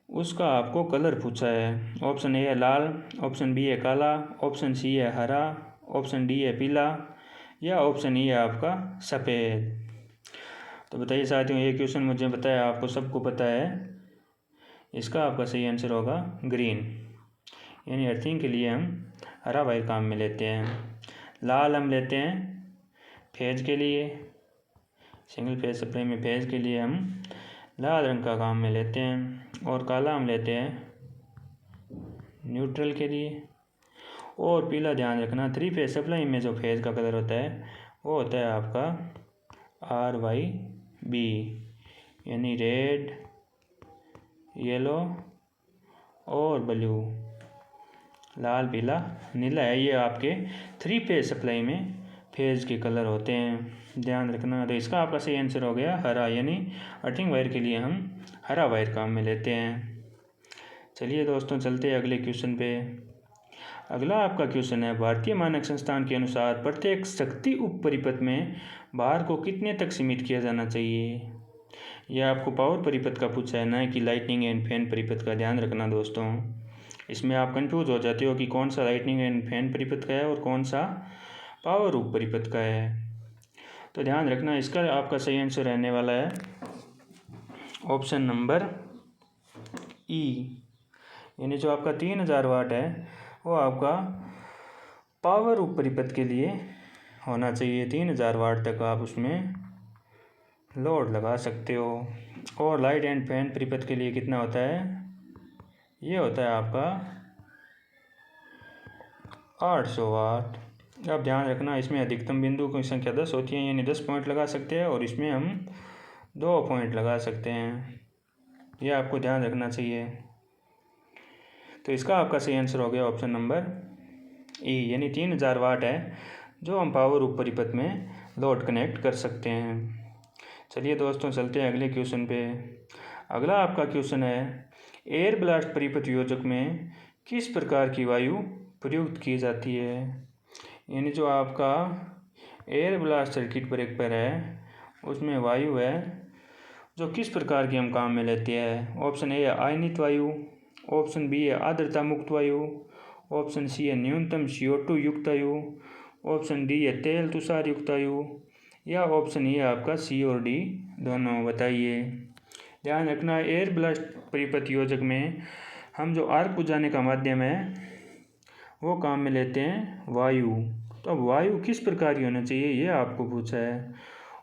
उसका आपको कलर पूछा है। ऑप्शन ए है लाल, ऑप्शन बी है काला, ऑप्शन सी है हरा, ऑप्शन डी है पीला या ऑप्शन ई है आपका सफ़ेद। तो बताइए साथियों ये क्वेश्चन मुझे बताया आपको सबको पता है, इसका आपका सही आंसर होगा ग्रीन। यानी अर्थिंग के लिए हम हरा वायर काम में लेते हैं। लाल हम लेते हैं फेज के लिए, सिंगल फेज सप्लाई में फेज के लिए हम लाल रंग का काम में लेते हैं। और काला हम लेते हैं न्यूट्रल के लिए। और पीला ध्यान रखना 3 फेज सप्लाई में जो फेज का कलर होता है वो होता है आपका RYB, यानी रेड, येलो और ब्लू। लाल पीला नीला है, ये आपके 3 फेज सप्लाई में फेज के कलर होते हैं, ध्यान रखना। तो इसका आपका सही आंसर हो गया हरा। यानी अर्थिंग वायर के लिए हम हरा वायर काम में लेते हैं। चलिए दोस्तों चलते हैं अगले क्वेश्चन पे। अगला आपका क्वेश्चन है भारतीय मानक संस्थान के अनुसार प्रत्येक शक्ति उप परिपथ में भार को कितने तक सीमित किया जाना चाहिए। यह आपको पावर परिपथ का पूछा है, ना कि लाइटनिंग एंड फैन परिपथ का। ध्यान रखना दोस्तों, इसमें आप कंफ्यूज हो जाते हो कि कौन सा लाइटनिंग एंड फैन परिपथ का है और कौन सा पावर उप परिपथ का है। तो ध्यान रखना इसका आपका सही आंसर रहने वाला है ऑप्शन नंबर ई, यानी जो आपका 3000 वाट है वो आपका पावर उप परिपथ के लिए होना चाहिए। 3000 वाट तक आप उसमें लोड लगा सकते हो। और लाइट एंड फैन परिपथ के लिए कितना होता है, ये होता है आपका 800 वाट। अब ध्यान रखना इसमें अधिकतम बिंदु की संख्या 10 होती है, यानी 10 पॉइंट लगा सकते हैं और इसमें हम 2 पॉइंट लगा सकते हैं, यह आपको ध्यान रखना चाहिए। तो इसका आपका सही आंसर हो गया ऑप्शन नंबर ई, यानी 3000 वाट है जो हम पावर उप परिपथ में लोड कनेक्ट कर सकते हैं। चलिए दोस्तों चलते हैं अगले क्वेश्चन पे। अगला आपका क्वेश्चन है, एयर ब्लास्ट परिपथ योजक में किस प्रकार की वायु प्रयुक्त की जाती है। यानी जो आपका एयर ब्लास्ट सर्किट ब्रेकर है उसमें वायु है जो किस प्रकार की हम काम में लेते हैं। ऑप्शन ए है आयनित वायु, ऑप्शन बी है आर्द्रता मुक्त वायु, ऑप्शन सी है न्यूनतम CO2 युक्त वायु, ऑप्शन डी है तेल तुषार युक्त वायु, या ऑप्शन ए आपका सी और डी दोनों, बताइए। ध्यान रखना एयर ब्लास्ट परिपथ योजक में हम जो आर्क बुझाने का माध्यम है वो काम में लेते हैं वायु। तो अब वायु किस प्रकार की होना चाहिए ये आपको पूछा है,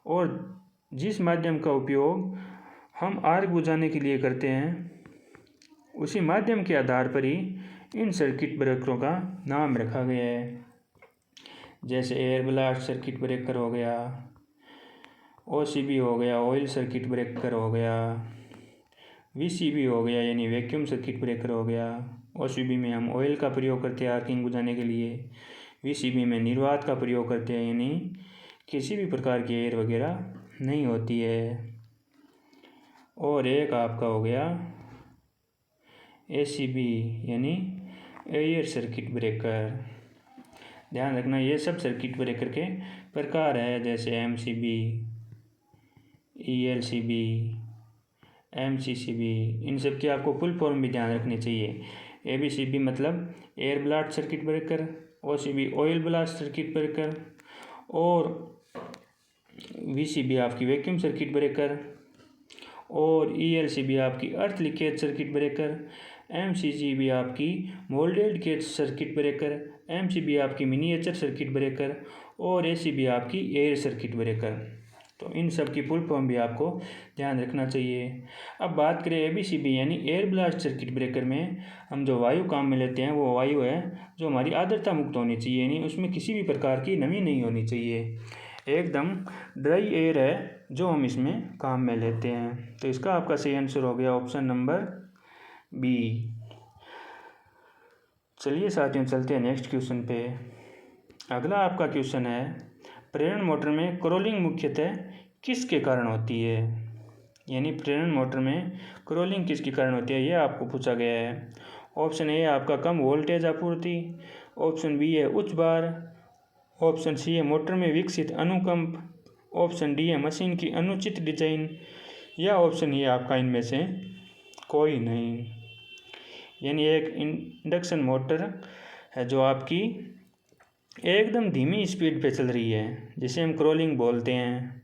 और जिस माध्यम का उपयोग हम आर्क बुझाने के लिए करते हैं उसी माध्यम के आधार पर ही इन सर्किट ब्रेकरों का नाम रखा गया है। जैसे एयर ब्लास्ट सर्किट ब्रेकर हो गया, OCB हो गया ऑयल सर्किट ब्रेकर हो गया, VCB हो गया यानी वैक्यूम सर्किट ब्रेकर हो गया। OCB में हम ऑयल का प्रयोग करते हैं आर्किंग बुझाने के लिए, VCB में निर्वात का प्रयोग करते हैं यानी किसी भी प्रकार की एयर वगैरह नहीं होती है। और एक आपका हो गया ACB यानी एयर सर्किट ब्रेकर। ध्यान रखना ये सब सर्किट ब्रेकर के प्रकार है, जैसे MCB, ELCB, MCCB, इन सब की आपको फुल फॉर्म भी ध्यान रखनी चाहिए। ABCB मतलब air blast circuit breaker, OCB oil blast circuit breaker, और VCB आपकी वैक्यूम सर्किट ब्रेकर, और ELCB आपकी earth leakage circuit breaker, MCCB आपकी moulded case circuit breaker, MCB आपकी मिनिएचर सर्किट ब्रेकर, और ACB आपकी एयर सर्किट ब्रेकर। तो इन सब की फुल फॉर्म भी आपको ध्यान रखना चाहिए। अब बात करें ABCB यानी एयर ब्लास्ट सर्किट ब्रेकर में हम जो वायु काम में लेते हैं वो वायु है जो हमारी आर्द्रता मुक्त होनी चाहिए, यानी उसमें किसी भी प्रकार की नमी नहीं होनी चाहिए, एकदम ड्राई एयर है जो हम इसमें काम में लेते हैं। तो इसका आपका सही आंसर हो गया ऑप्शन नंबर बी। चलिए साथियों चलते हैं नेक्स्ट क्वेश्चन पे। अगला आपका क्वेश्चन है, प्रेरण मोटर में क्रोलिंग मुख्यतः किसके कारण होती है। यानी प्रेरण मोटर में क्रोलिंग किसके कारण होती है ये आपको पूछा गया है। ऑप्शन ए आपका कम वोल्टेज आपूर्ति, ऑप्शन बी है उच्च भार, ऑप्शन सी है मोटर में विकसित अनुकंप, ऑप्शन डी है मशीन की अनुचित डिजाइन, या ऑप्शन ये आपका इनमें से कोई नहीं। यानी एक इंडक्शन मोटर है जो आपकी एकदम धीमी स्पीड पे चल रही है जिसे हम क्रोलिंग बोलते हैं,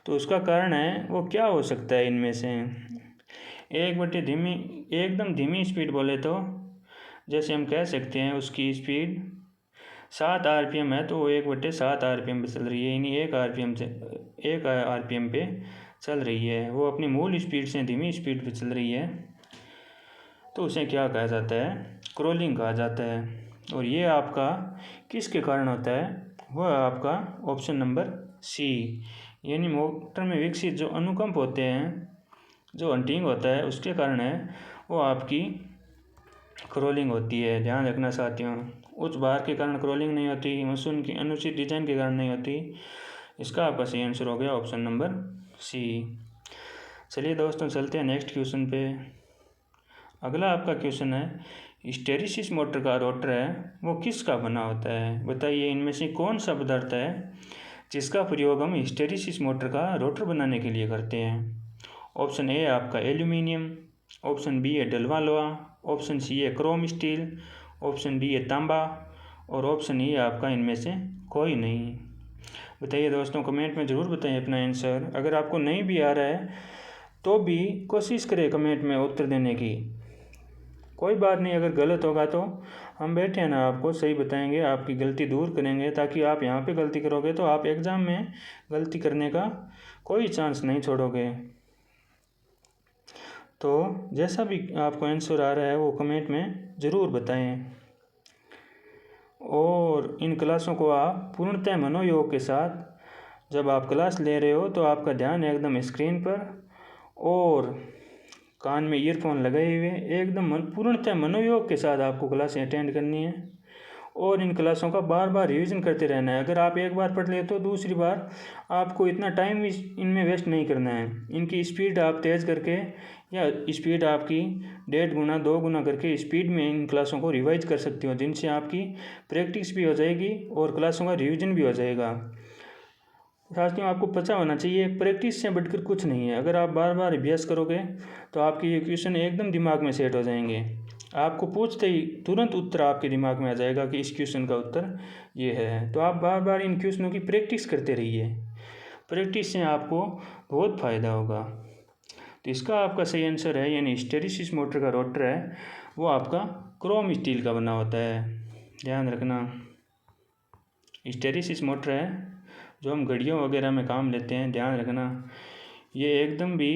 तो उसका कारण है वो क्या हो सकता है इनमें से। एकदम धीमी स्पीड बोले तो जैसे हम कह सकते हैं उसकी स्पीड 7 RPM है तो वो 1/7 RPM पे चल रही है, यानी 1 RPM पे चल रही है, वो अपनी मूल स्पीड से धीमी स्पीड पे चल रही है, तो उसे क्या कहा जाता है, क्रोलिंग कहा जाता है। और ये आपका किसके कारण होता है, वह आपका ऑप्शन नंबर सी, यानी मोटर में विकसित जो अनुकंप होते हैं, जो हंटिंग होता है उसके कारण है वो आपकी क्रोलिंग होती है। ध्यान रखना साथियों, उच्च भार के कारण क्रोलिंग नहीं होती, मशीन की अनुचित डिजाइन के कारण नहीं होती। इसका आपका सही आंसर हो गया ऑप्शन नंबर सी। चलिए दोस्तों चलते हैं नेक्स्ट क्वेश्चन पे। अगला आपका क्वेश्चन है, हिस्टेरिसिस मोटर का रोटर है वो किसका बना होता है, बताइए इनमें से कौन सा पदार्थ है जिसका प्रयोग हम हिस्टेरिसिस मोटर का रोटर बनाने के लिए करते हैं। ऑप्शन ए आपका एल्यूमिनियम, ऑप्शन बी है डलवा लोहा, ऑप्शन सी है क्रोम स्टील, ऑप्शन डी है तांबा, और ऑप्शन ई आपका इनमें से कोई नहीं। बताइए दोस्तों, कमेंट में ज़रूर बताइए अपना आंसर। अगर आपको नहीं भी आ रहा है तो भी कोशिश करें कमेंट में उत्तर देने की। कोई बात नहीं, अगर गलत होगा तो हम बैठे हैं ना, आपको सही बताएंगे, आपकी गलती दूर करेंगे, ताकि आप यहाँ पे गलती करोगे तो आप एग्ज़ाम में गलती करने का कोई चांस नहीं छोड़ोगे। तो जैसा भी आपको आंसर आ रहा है वो कमेंट में ज़रूर बताएं। और इन क्लासों को आप पूर्णतः मनोयोग के साथ जब आप क्लास ले रहे हो तो आपका ध्यान एकदम स्क्रीन पर और कान में ईयरफोन लगाए हुए एकदम पूर्णतः मनोयोग के साथ आपको क्लासें अटेंड करनी है। और इन क्लासों का बार बार रिवीजन करते रहना है। अगर आप एक बार पढ़ ले तो दूसरी बार आपको इतना टाइम इनमें वेस्ट नहीं करना है। इनकी स्पीड आप तेज़ करके या स्पीड आपकी 1.5 गुना 2 गुना करके स्पीड में इन क्लासों को रिवाइज कर सकती हो, जिनसे आपकी प्रैक्टिस भी हो जाएगी और क्लासों का रिवीजन भी हो जाएगा। साथियों, आपको पता होना चाहिए प्रैक्टिस से बढ़कर कुछ नहीं है। अगर आप बार बार अभ्यास करोगे तो आपके ये क्वेश्चन एकदम दिमाग में सेट हो जाएंगे। आपको पूछते ही तुरंत उत्तर आपके दिमाग में आ जाएगा कि इस क्वेश्चन का उत्तर ये है। तो आप बार बार इन क्वेश्चनों की प्रैक्टिस करते रहिए। प्रैक्टिस से आपको बहुत फ़ायदा होगा। तो इसका आपका सही आंसर है, यानी हिस्टैरिसीस मोटर का रोटर है वो आपका क्रोम स्टील का बना होता है। ध्यान रखना, हिस्टैरिसीस मोटर है जो हम घड़ियों वगैरह में काम लेते हैं। ध्यान रखना, ये एकदम भी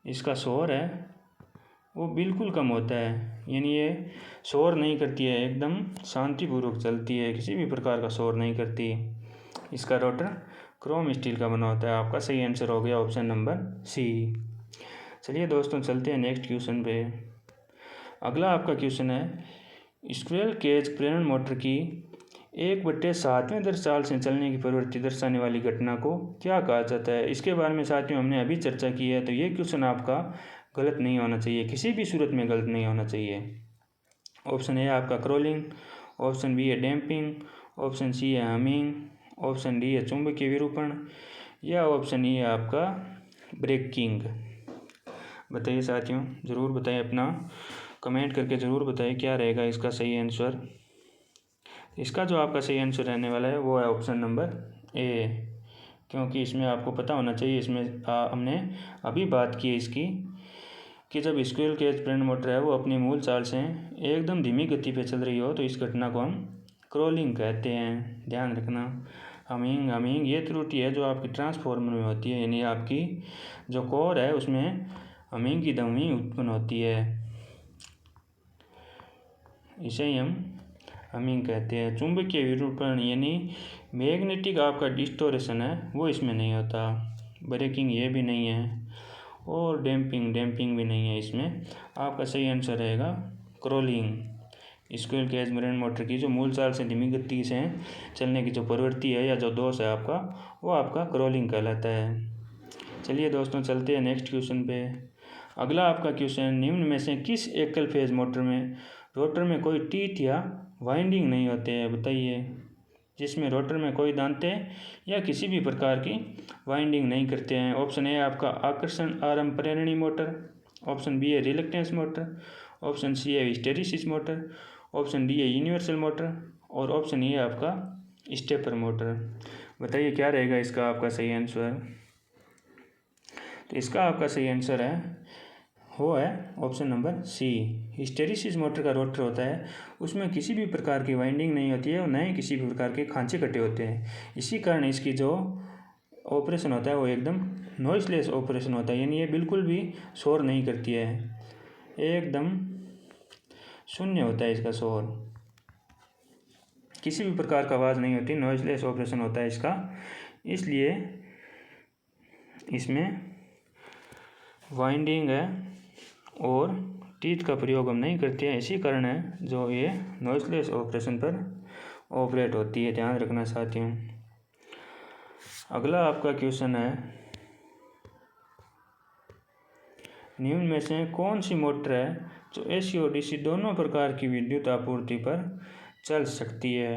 इसका शोर है वो बिल्कुल कम होता है, यानी ये शोर नहीं करती है, एकदम शांतिपूर्वक चलती है, किसी भी प्रकार का शोर नहीं करती। इसका रोटर क्रोम स्टील का बना होता है। आपका सही आंसर हो गया ऑप्शन नंबर सी। चलिए दोस्तों, चलते हैं नेक्स्ट क्वेश्चन पे। अगला आपका क्वेश्चन है, स्क्विरल केज प्रेरण मोटर की 1/7वें दर चाल से चलने की प्रवृत्ति दर्शाने वाली घटना को क्या कहा जाता है। इसके बारे में साथियों हमने अभी चर्चा की है। तो ये क्वेश्चन आपका गलत नहीं होना चाहिए, किसी भी सूरत में गलत नहीं होना चाहिए। ऑप्शन ए आपका क्रोलिंग, ऑप्शन बी है डैम्पिंग, ऑप्शन सी है हमिंग, ऑप्शन डी है चुंबकीय विरूपण, या ऑप्शन ई है आपका ब्रेकिंग। बताइए साथियों, ज़रूर बताएं, अपना कमेंट करके ज़रूर बताएं क्या रहेगा इसका सही आंसर। इसका जो आपका सही आंसर रहने वाला है वो है ऑप्शन नंबर ए, क्योंकि इसमें आपको पता होना चाहिए, इसमें हमने अभी बात की है इसकी कि जब स्क्विरल केज प्रेरण मोटर है वो अपनी मूल चाल से एकदम धीमी गति पे चल रही हो तो इस घटना को हम क्रोलिंग कहते हैं। ध्यान रखना, हमिंग ये त्रुटि है जो आपकी ट्रांसफार्मर में होती है, यानी आपकी जो कोर है उसमें हमिंग की ध्वनि उत्पन्न होती है, इसे ही हम हमिंग कहते हैं। चुंबकीय विरूपण यानी मैग्नेटिक आपका डिस्टोरेशन है वो इसमें नहीं होता। ब्रेकिंग ये भी नहीं है, और डैम्पिंग भी नहीं है। इसमें आपका सही आंसर रहेगा क्रोलिंग। स्क्विरल केज प्रेरण मोटर की जो मूल चाल से धीमी गति से चलने की जो प्रवृत्ति है या जो दोष है आपका, वो आपका क्रोलिंग कहलाता है। चलिए दोस्तों, चलते हैं नेक्स्ट क्वेश्चन पे। अगला आपका क्वेश्चन, निम्न में से किस एकल फेज मोटर में रोटर में कोई टीथ या वाइंडिंग नहीं होते हैं। बताइए, जिसमें रोटर में कोई दांते या किसी भी प्रकार की वाइंडिंग नहीं करते हैं। ऑप्शन ए आपका आकर्षण आरंभ प्रेरणी मोटर, ऑप्शन बी है रिलक्टेंस मोटर, ऑप्शन सी है हिस्टैरिसीस मोटर, ऑप्शन डी है यूनिवर्सल मोटर, और ऑप्शन ई है आपका स्टेपर मोटर। बताइए क्या रहेगा इसका आपका सही आंसर। तो इसका आपका सही आंसर है वो है option number C. Hysteresis motor का रोटर होता है उसमें किसी भी प्रकार की वाइंडिंग नहीं होती है और न ही किसी भी प्रकार के खांचे कटे होते हैं। इसी कारण इसकी जो ऑपरेशन होता है वो एकदम नॉइसलेस ऑपरेशन होता है, यानी ये बिल्कुल भी शोर नहीं करती है, एकदम शून्य होता है इसका शोर, किसी भी प्रकार का आवाज़ नहीं होती, नॉइसलेस ऑपरेशन होता है इसका। इसलिए इसमें वाइंडिंग है और टीथ का प्रयोग हम नहीं करते हैं, इसी कारण है जो ये नॉइसलेस ऑपरेशन पर ऑपरेट होती है। ध्यान रखना साथियों। अगला आपका क्वेश्चन है, निम्न में से कौन सी मोटर है जो एसी और डीसी दोनों प्रकार की विद्युत आपूर्ति पर चल सकती है।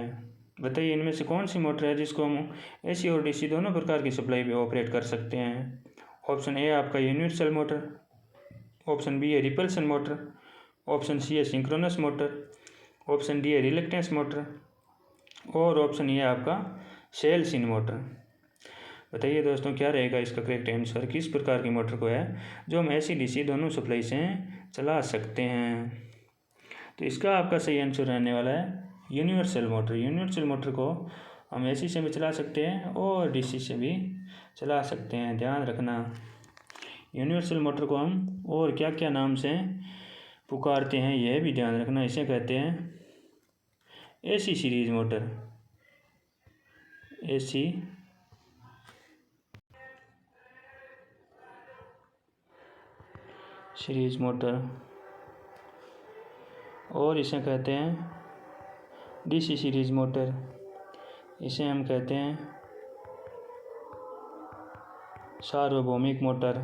बताइए, इनमें से कौन सी मोटर है जिसको हम एसी और डीसी दोनों प्रकार की सप्लाई पे ऑपरेट कर सकते हैं। ऑप्शन ए आपका यूनिवर्सल मोटर, ऑप्शन बी है रिपल्सन मोटर, ऑप्शन सी है सिंक्रोनस मोटर, ऑप्शन डी है रिलक्टेंस मोटर, और ऑप्शन ई है आपका सेल्स इन मोटर। बताइए दोस्तों क्या रहेगा इसका करेक्ट आंसर। किस प्रकार की मोटर को है जो हम AC DC दोनों सप्लाई से चला सकते हैं। तो इसका आपका सही आंसर रहने वाला है यूनिवर्सल मोटर। यूनिवर्सल मोटर को हम AC से भी चला सकते हैं और DC से भी चला सकते हैं, ध्यान रखना। यूनिवर्सल मोटर को हम और क्या क्या नाम से पुकारते हैं यह भी ध्यान रखना। इसे कहते हैं AC series motor, AC series motor, और इसे कहते हैं DC सीरीज मोटर। इसे हम कहते हैं सार्वभौमिक मोटर,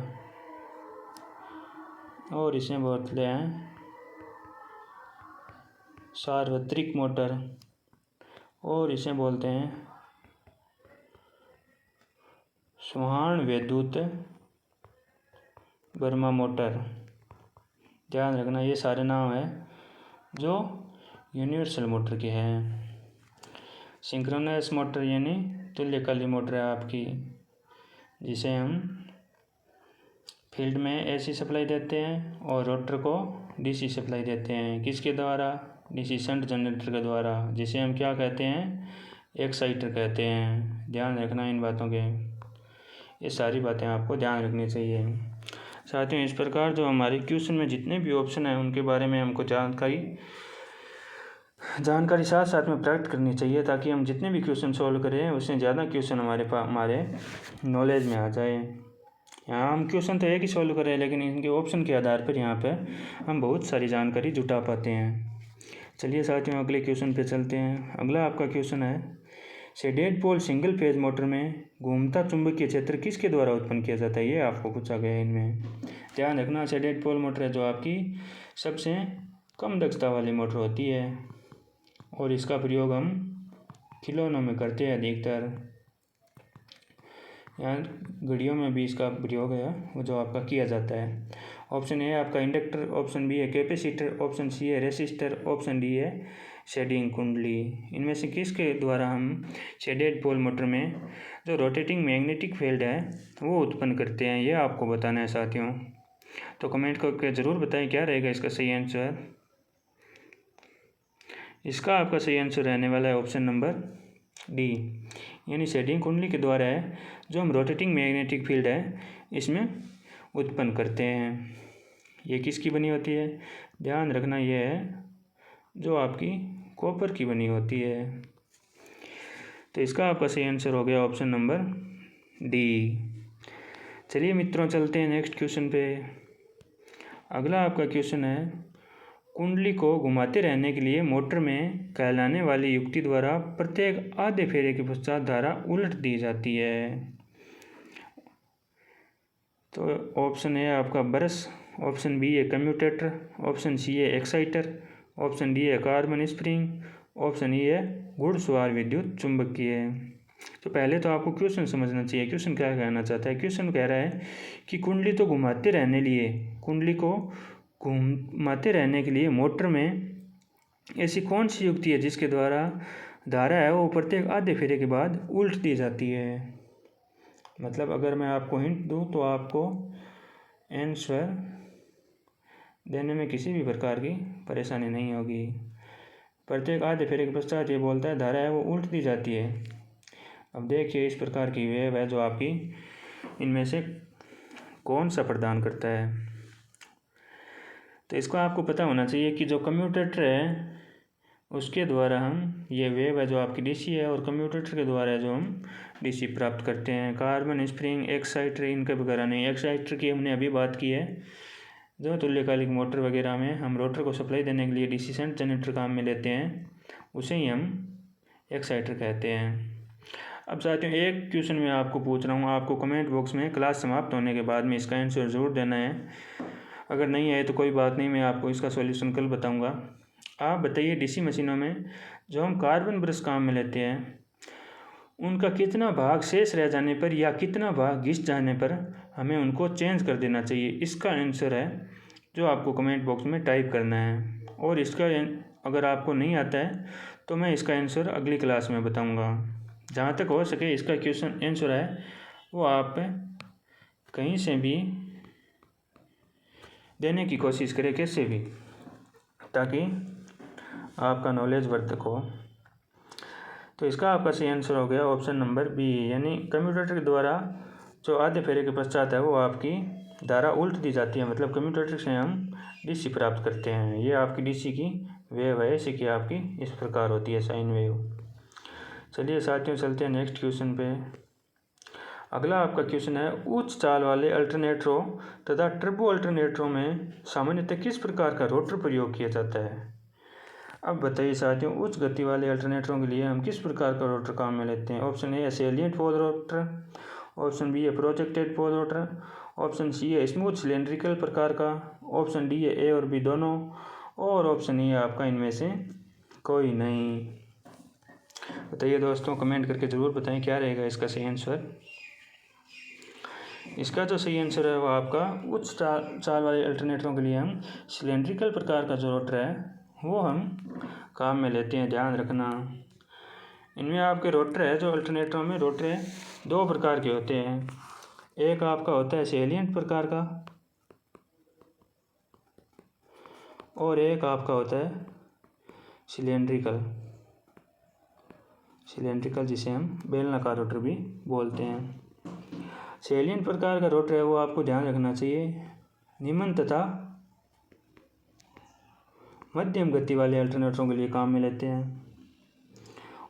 और इसे बोलते हैं सार्वत्रिक मोटर, और इसे बोलते हैं सुहान विद्युत बर्मा मोटर। ध्यान रखना ये सारे नाम हैं जो यूनिवर्सल मोटर के हैं। सिंक्रोनस मोटर यानी तुल्यकालिक मोटर है आपकी, जिसे हम फील्ड में AC सप्लाई देते हैं और रोटर को DC सप्लाई देते हैं। किसके द्वारा? DC शंट जनरेटर के द्वारा, जिसे हम क्या कहते हैं? एक्साइटर कहते हैं। ध्यान रखना इन बातों के, ये सारी बातें आपको ध्यान रखनी चाहिए। साथियों इस प्रकार जो हमारे क्वेश्चन में जितने भी ऑप्शन हैं उनके बारे में हमको जानकारी साथ साथ में प्राप्त करनी चाहिए, ताकि हम जितने भी क्वेश्चन सॉल्व करें उससे ज़्यादा क्वेश्चन हमारे नॉलेज में आ जाए। यहाँ हम क्वेश्चन तो एक ही सॉल्व करें, लेकिन इनके ऑप्शन के आधार पर यहाँ पे हम बहुत सारी जानकारी जुटा पाते हैं। चलिए साथियों अगले क्वेश्चन पे चलते हैं। अगला आपका क्वेश्चन है shaded pole single phase motor में घूमता चुंबकीय क्षेत्र किसके द्वारा उत्पन्न किया जाता है, ये आपको पूछा गया है इनमें। ध्यान रखना शेडेड पोल मोटर है जो आपकी सबसे कम दक्षता वाली मोटर होती है, और इसका प्रयोग हम खिलौनों में करते हैं अधिकतर। यहाँ घड़ियों में भी इसका प्रयोग है वो जो आपका किया जाता है। ऑप्शन ए आपका इंडक्टर, ऑप्शन बी है कैपेसिटर, ऑप्शन सी है रेसिस्टर, ऑप्शन डी है शेडिंग कुंडली। इनमें से किसके द्वारा हम शेडेड पोल मोटर में जो रोटेटिंग मैग्नेटिक फील्ड है वो उत्पन्न करते हैं, ये आपको बताना है साथियों। तो कमेंट करके ज़रूर बताएं क्या रहेगा इसका सही आंसर। इसका आपका सही आंसर रहने वाला है ऑप्शन नंबर डी, यानी शेडिंग कुंडली के द्वारा है जो हम रोटेटिंग मैग्नेटिक फील्ड है इसमें उत्पन्न करते हैं। ये किसकी बनी होती है? ध्यान रखना ये है जो आपकी कॉपर की बनी होती है। तो इसका आपका सही आंसर हो गया ऑप्शन नंबर डी। चलिए मित्रों चलते हैं नेक्स्ट क्वेश्चन पे। अगला आपका क्वेश्चन है कुंडली को घुमाते रहने के लिए मोटर में कहलाने वाली युक्ति द्वारा प्रत्येक आधे फेरे के पश्चात धारा उलट दी जाती है। तो ऑप्शन ए आपका ब्रश, ऑप्शन बी है कम्यूटेटर, ऑप्शन सी है एक्साइटर, ऑप्शन डी है कार्बन स्प्रिंग, ऑप्शन ई है घुड़सवार विद्युत चुंबकीय। तो पहले तो आपको क्वेश्चन समझना चाहिए, क्वेश्चन क्या कहना चाहता है। क्वेश्चन कह रहा है कि कुंडली को घुमाते रहने के लिए मोटर में ऐसी कौन सी युक्ति है जिसके द्वारा धारा है वो प्रत्येक आधे फेरे के बाद उल्ट दी जाती है। मतलब अगर मैं आपको हिंट दूं तो आपको आंसर देने में किसी भी प्रकार की परेशानी नहीं होगी। प्रत्येक आधे फेरे के पश्चात ये बोलता है धारा है वो उल्ट दी जाती है। अब देखिए इस प्रकार की वेव है जो आपकी इनमें से कौन सा प्रदान करता है। तो इसको आपको पता होना चाहिए कि जो कम्यूटेटर है उसके द्वारा हम ये वेव है जो आपकी DC है, और कम्यूटेटर के द्वारा जो हम DC प्राप्त करते हैं। कार्बन स्प्रिंग एक्साइटर इनका वगैरह नहीं। एक्साइटर की हमने अभी बात की है, जो तुल्यकालिक मोटर वगैरह में हम रोटर को सप्लाई देने के लिए DC शंट जनरेटर काम में लेते हैं, उसे ही हम एक्साइटर कहते हैं। अब साथियों एक क्वेश्चन मैं आपको पूछ रहा हूँ, आपको कमेंट बॉक्स में क्लास समाप्त होने के बाद में इसका आंसर ज़रूर देना है। अगर नहीं आए तो कोई बात नहीं, मैं आपको इसका सॉल्यूशन कल बताऊँगा। आप बताइए DC मशीनों में जो हम कार्बन ब्रश काम में लेते हैं उनका कितना भाग शेष रह जाने पर या कितना भाग घिस जाने पर हमें उनको चेंज कर देना चाहिए। इसका आंसर है जो आपको कमेंट बॉक्स में टाइप करना है, और इसका अगर आपको नहीं आता है तो मैं इसका आंसर अगली क्लास में बताऊंगा। जहाँ तक हो सके इसका क्वेश्चन आंसर है वो आप कहीं से भी देने की कोशिश करें, कैसे भी, ताकि आपका नॉलेज वर्धक हो। तो इसका आपका सही आंसर हो गया ऑप्शन नंबर बी, यानी कम्यूटेटर के द्वारा जो आधे फेरे के पश्चात है वो आपकी धारा उल्ट दी जाती है, मतलब कम्यूटेटर से हम डीसी प्राप्त करते हैं। ये आपकी डीसी की वेव है, इसी की आपकी इस प्रकार होती है साइन वेव। चलिए साथियों चलते हैं नेक्स्ट क्वेश्चन पे। अगला आपका क्वेश्चन है उच्च चाल वाले अल्टरनेटरों तथा टर्बो अल्टरनेटरों में सामान्यतः किस प्रकार का रोटर प्रयोग किया जाता है। अब बताइए साथियों, उच्च गति वाले अल्टरनेटरों के लिए हम किस प्रकार का रोटर काम में लेते हैं। ऑप्शन ए है salient pole rotor, option B है projected pole rotor, option C है स्मूथ सिलेंड्रिकल प्रकार का, ऑप्शन डी है ए और बी दोनों, और ऑप्शन ई है आपका इनमें से कोई नहीं। बताइए दोस्तों, कमेंट करके ज़रूर बताएं क्या रहेगा इसका सही आंसर। इसका जो सही आंसर है वो आपका उच्च चाल वाले अल्टरनेटरों के लिए हम सिलेंड्रिकल प्रकार का जो रोटर है वो हम काम में लेते हैं। ध्यान रखना, इनमें आपके रोटर है जो अल्टरनेटरों में रोटर है दो प्रकार के होते हैं। एक आपका होता है सैलिएंट प्रकार का और एक आपका होता है सिलेंड्रिकल जिसे हम बेलनाकार रोटर भी बोलते हैं। सैलिएंट प्रकार का रोटर है वो आपको ध्यान रखना चाहिए निम्न तथा मध्यम गति वाले अल्टरनेटरों के लिए काम में लेते हैं,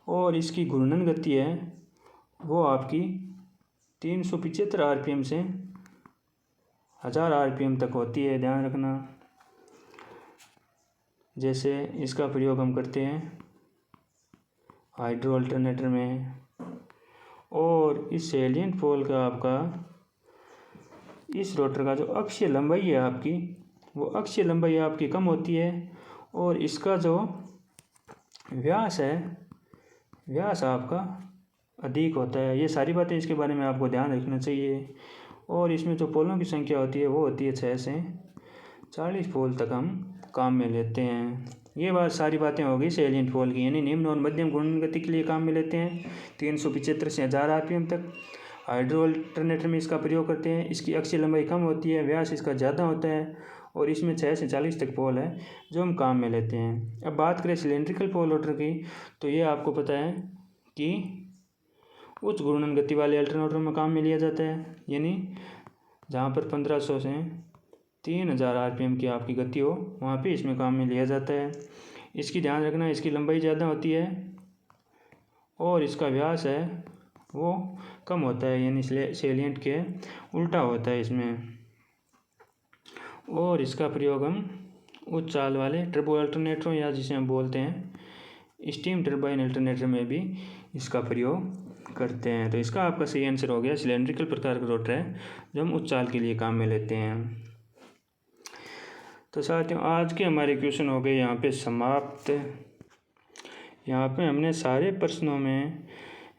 और इसकी घूर्णन गति है वो आपकी 375 आरपीएम से 1000 आरपीएम तक होती है। ध्यान रखना, जैसे इसका प्रयोग हम करते हैं हाइड्रो अल्टरनेटर में। और इस सैलिएंट पोल का आपका इस रोटर का जो अक्षीय लंबाई है आपकी, वो अक्षीय लंबाई आपकी कम होती है, और इसका जो व्यास है व्यास आपका अधिक होता है। ये सारी बातें इसके बारे में आपको ध्यान रखना चाहिए। और इसमें जो पोलों की संख्या होती है वो होती है 6 से 40 पोल तक हम काम में लेते हैं। ये सारी बातें हो गई सैलिएंट पोल की, यानी निम्न और मध्यम घूर्णन गति के लिए काम में लेते हैं 375 से 1000 आरपीएम तक। हाइड्रो अल्टरनेटर में इसका प्रयोग करते हैं। इसकी अक्षीय लंबाई कम होती है, व्यास इसका ज़्यादा होता है, और इसमें 6 से 40 तक पोल है जो हम काम में लेते हैं। अब बात करें सिलेंड्रिकल पोल रोटर की, तो ये आपको पता है कि उच्च घूर्णन गति वाले अल्टरनेटर में काम में लिया जाता है, यानी जहाँ पर 1500 से 3000 आरपीएम की आपकी गति हो वहाँ पे इसमें काम में लिया जाता है। इसकी ध्यान रखना, इसकी लंबाई ज़्यादा होती है और इसका व्यास है वो कम होता है, यानी सैलिएंट के उल्टा होता है इसमें। और इसका प्रयोग हम उच्च चाल वाले टर्बो अल्टरनेटरों या जिसे हम बोलते हैं स्टीम टर्बाइन अल्टरनेटर में भी इसका प्रयोग करते हैं। तो इसका आपका सही आंसर हो गया सिलेंड्रिकल प्रकार का रोटर है जो हम उच्च चाल के लिए काम में लेते हैं। तो साथियों, आज के हमारे क्वेश्चन हो गए यहाँ पे समाप्त। यहाँ पे हमने सारे प्रश्नों में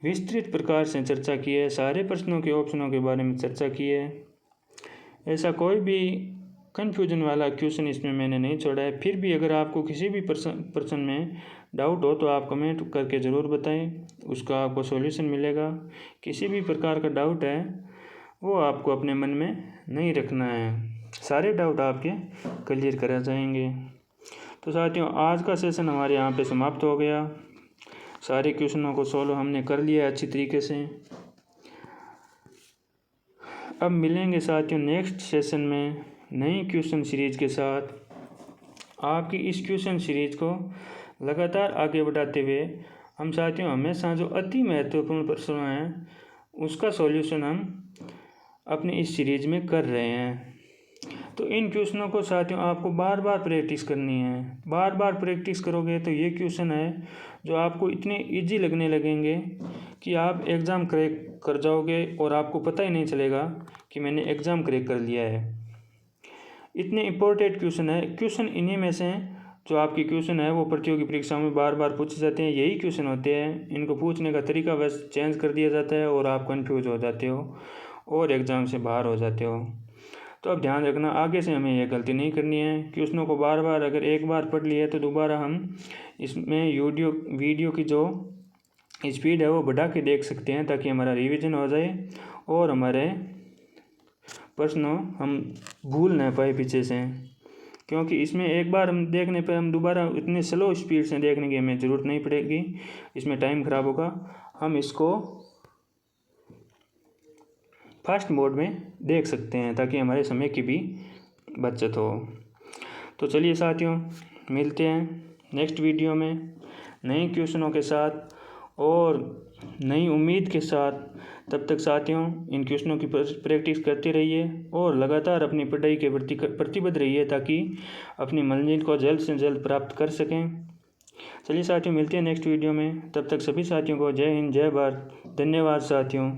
विस्तृत प्रकार से चर्चा की है, सारे प्रश्नों के ऑप्शनों के बारे में चर्चा की है। ऐसा कोई भी कन्फ्यूजन वाला क्वेश्चन इसमें मैंने नहीं छोड़ा है। फिर भी अगर आपको किसी भी प्रश्न में डाउट हो तो आप कमेंट करके ज़रूर बताएं, उसका आपको सॉल्यूशन मिलेगा। किसी भी प्रकार का डाउट है वो आपको अपने मन में नहीं रखना है, सारे डाउट आपके क्लियर करा जाएंगे। तो साथियों, आज का सेशन हमारे यहाँ पे समाप्त हो गया। सारे क्वेश्चनों को सॉल्व हमने कर लिया अच्छी तरीके से। अब मिलेंगे साथियों नेक्स्ट सेशन में नई क्वेश्चन सीरीज के साथ। आपकी इस क्वेश्चन सीरीज को लगातार आगे बढ़ाते हुए हम साथियों हमेशा जो अति महत्वपूर्ण प्रश्न हैं उसका सॉल्यूशन हम अपनी इस सीरीज में कर रहे हैं। तो इन क्वेश्चनों को साथियों आपको बार बार प्रैक्टिस करनी है। बार बार प्रैक्टिस करोगे तो ये क्वेश्चन है जो आपको इतने इजी लगने लगेंगे कि आप एग्ज़ाम क्रैक कर जाओगे और आपको पता ही नहीं चलेगा कि मैंने एग्ज़ाम क्रैक कर लिया है। इतने इम्पोर्टेंट क्वेश्चन है। क्वेश्चन इन्हीं में से जो आपके क्वेश्चन है वो प्रतियोगी परीक्षाओं में बार बार पूछे जाते हैं। यही क्वेश्चन होते हैं, इनको पूछने का तरीका बस चेंज कर दिया जाता है और आप कन्फ्यूज हो जाते हो और एग्ज़ाम से बाहर हो जाते हो। तो अब ध्यान रखना, आगे से हमें यह गलती नहीं करनी है। क्वेश्चनों को बार बार अगर एक बार पढ़ लिए तो दोबारा हम इसमें वीडियो की जो स्पीड है वो बढ़ा के देख सकते हैं, ताकि हमारा रिवीजन हो जाए और हमारे प्रश्न हम भूल ना पाए पीछे से। क्योंकि इसमें एक बार हम देखने पे हम दोबारा इतने स्लो स्पीड से देखने की हमें ज़रूरत नहीं पड़ेगी, इसमें टाइम ख़राब होगा। हम इसको फास्ट मोड में देख सकते हैं, ताकि हमारे समय की भी बचत हो। तो चलिए साथियों, मिलते हैं नेक्स्ट वीडियो में नए क्वेश्चनों के साथ और नई उम्मीद के साथ। तब तक साथियों, इन क्वेश्चनों की प्रैक्टिस करते रहिए और लगातार अपनी पढ़ाई के प्रति प्रतिबद्ध रहिए, ताकि अपनी मंजिल को जल्द से जल्द प्राप्त कर सकें। चलिए साथियों, मिलते हैं नेक्स्ट वीडियो में। तब तक सभी साथियों को जय हिंद, जय भारत। धन्यवाद साथियों।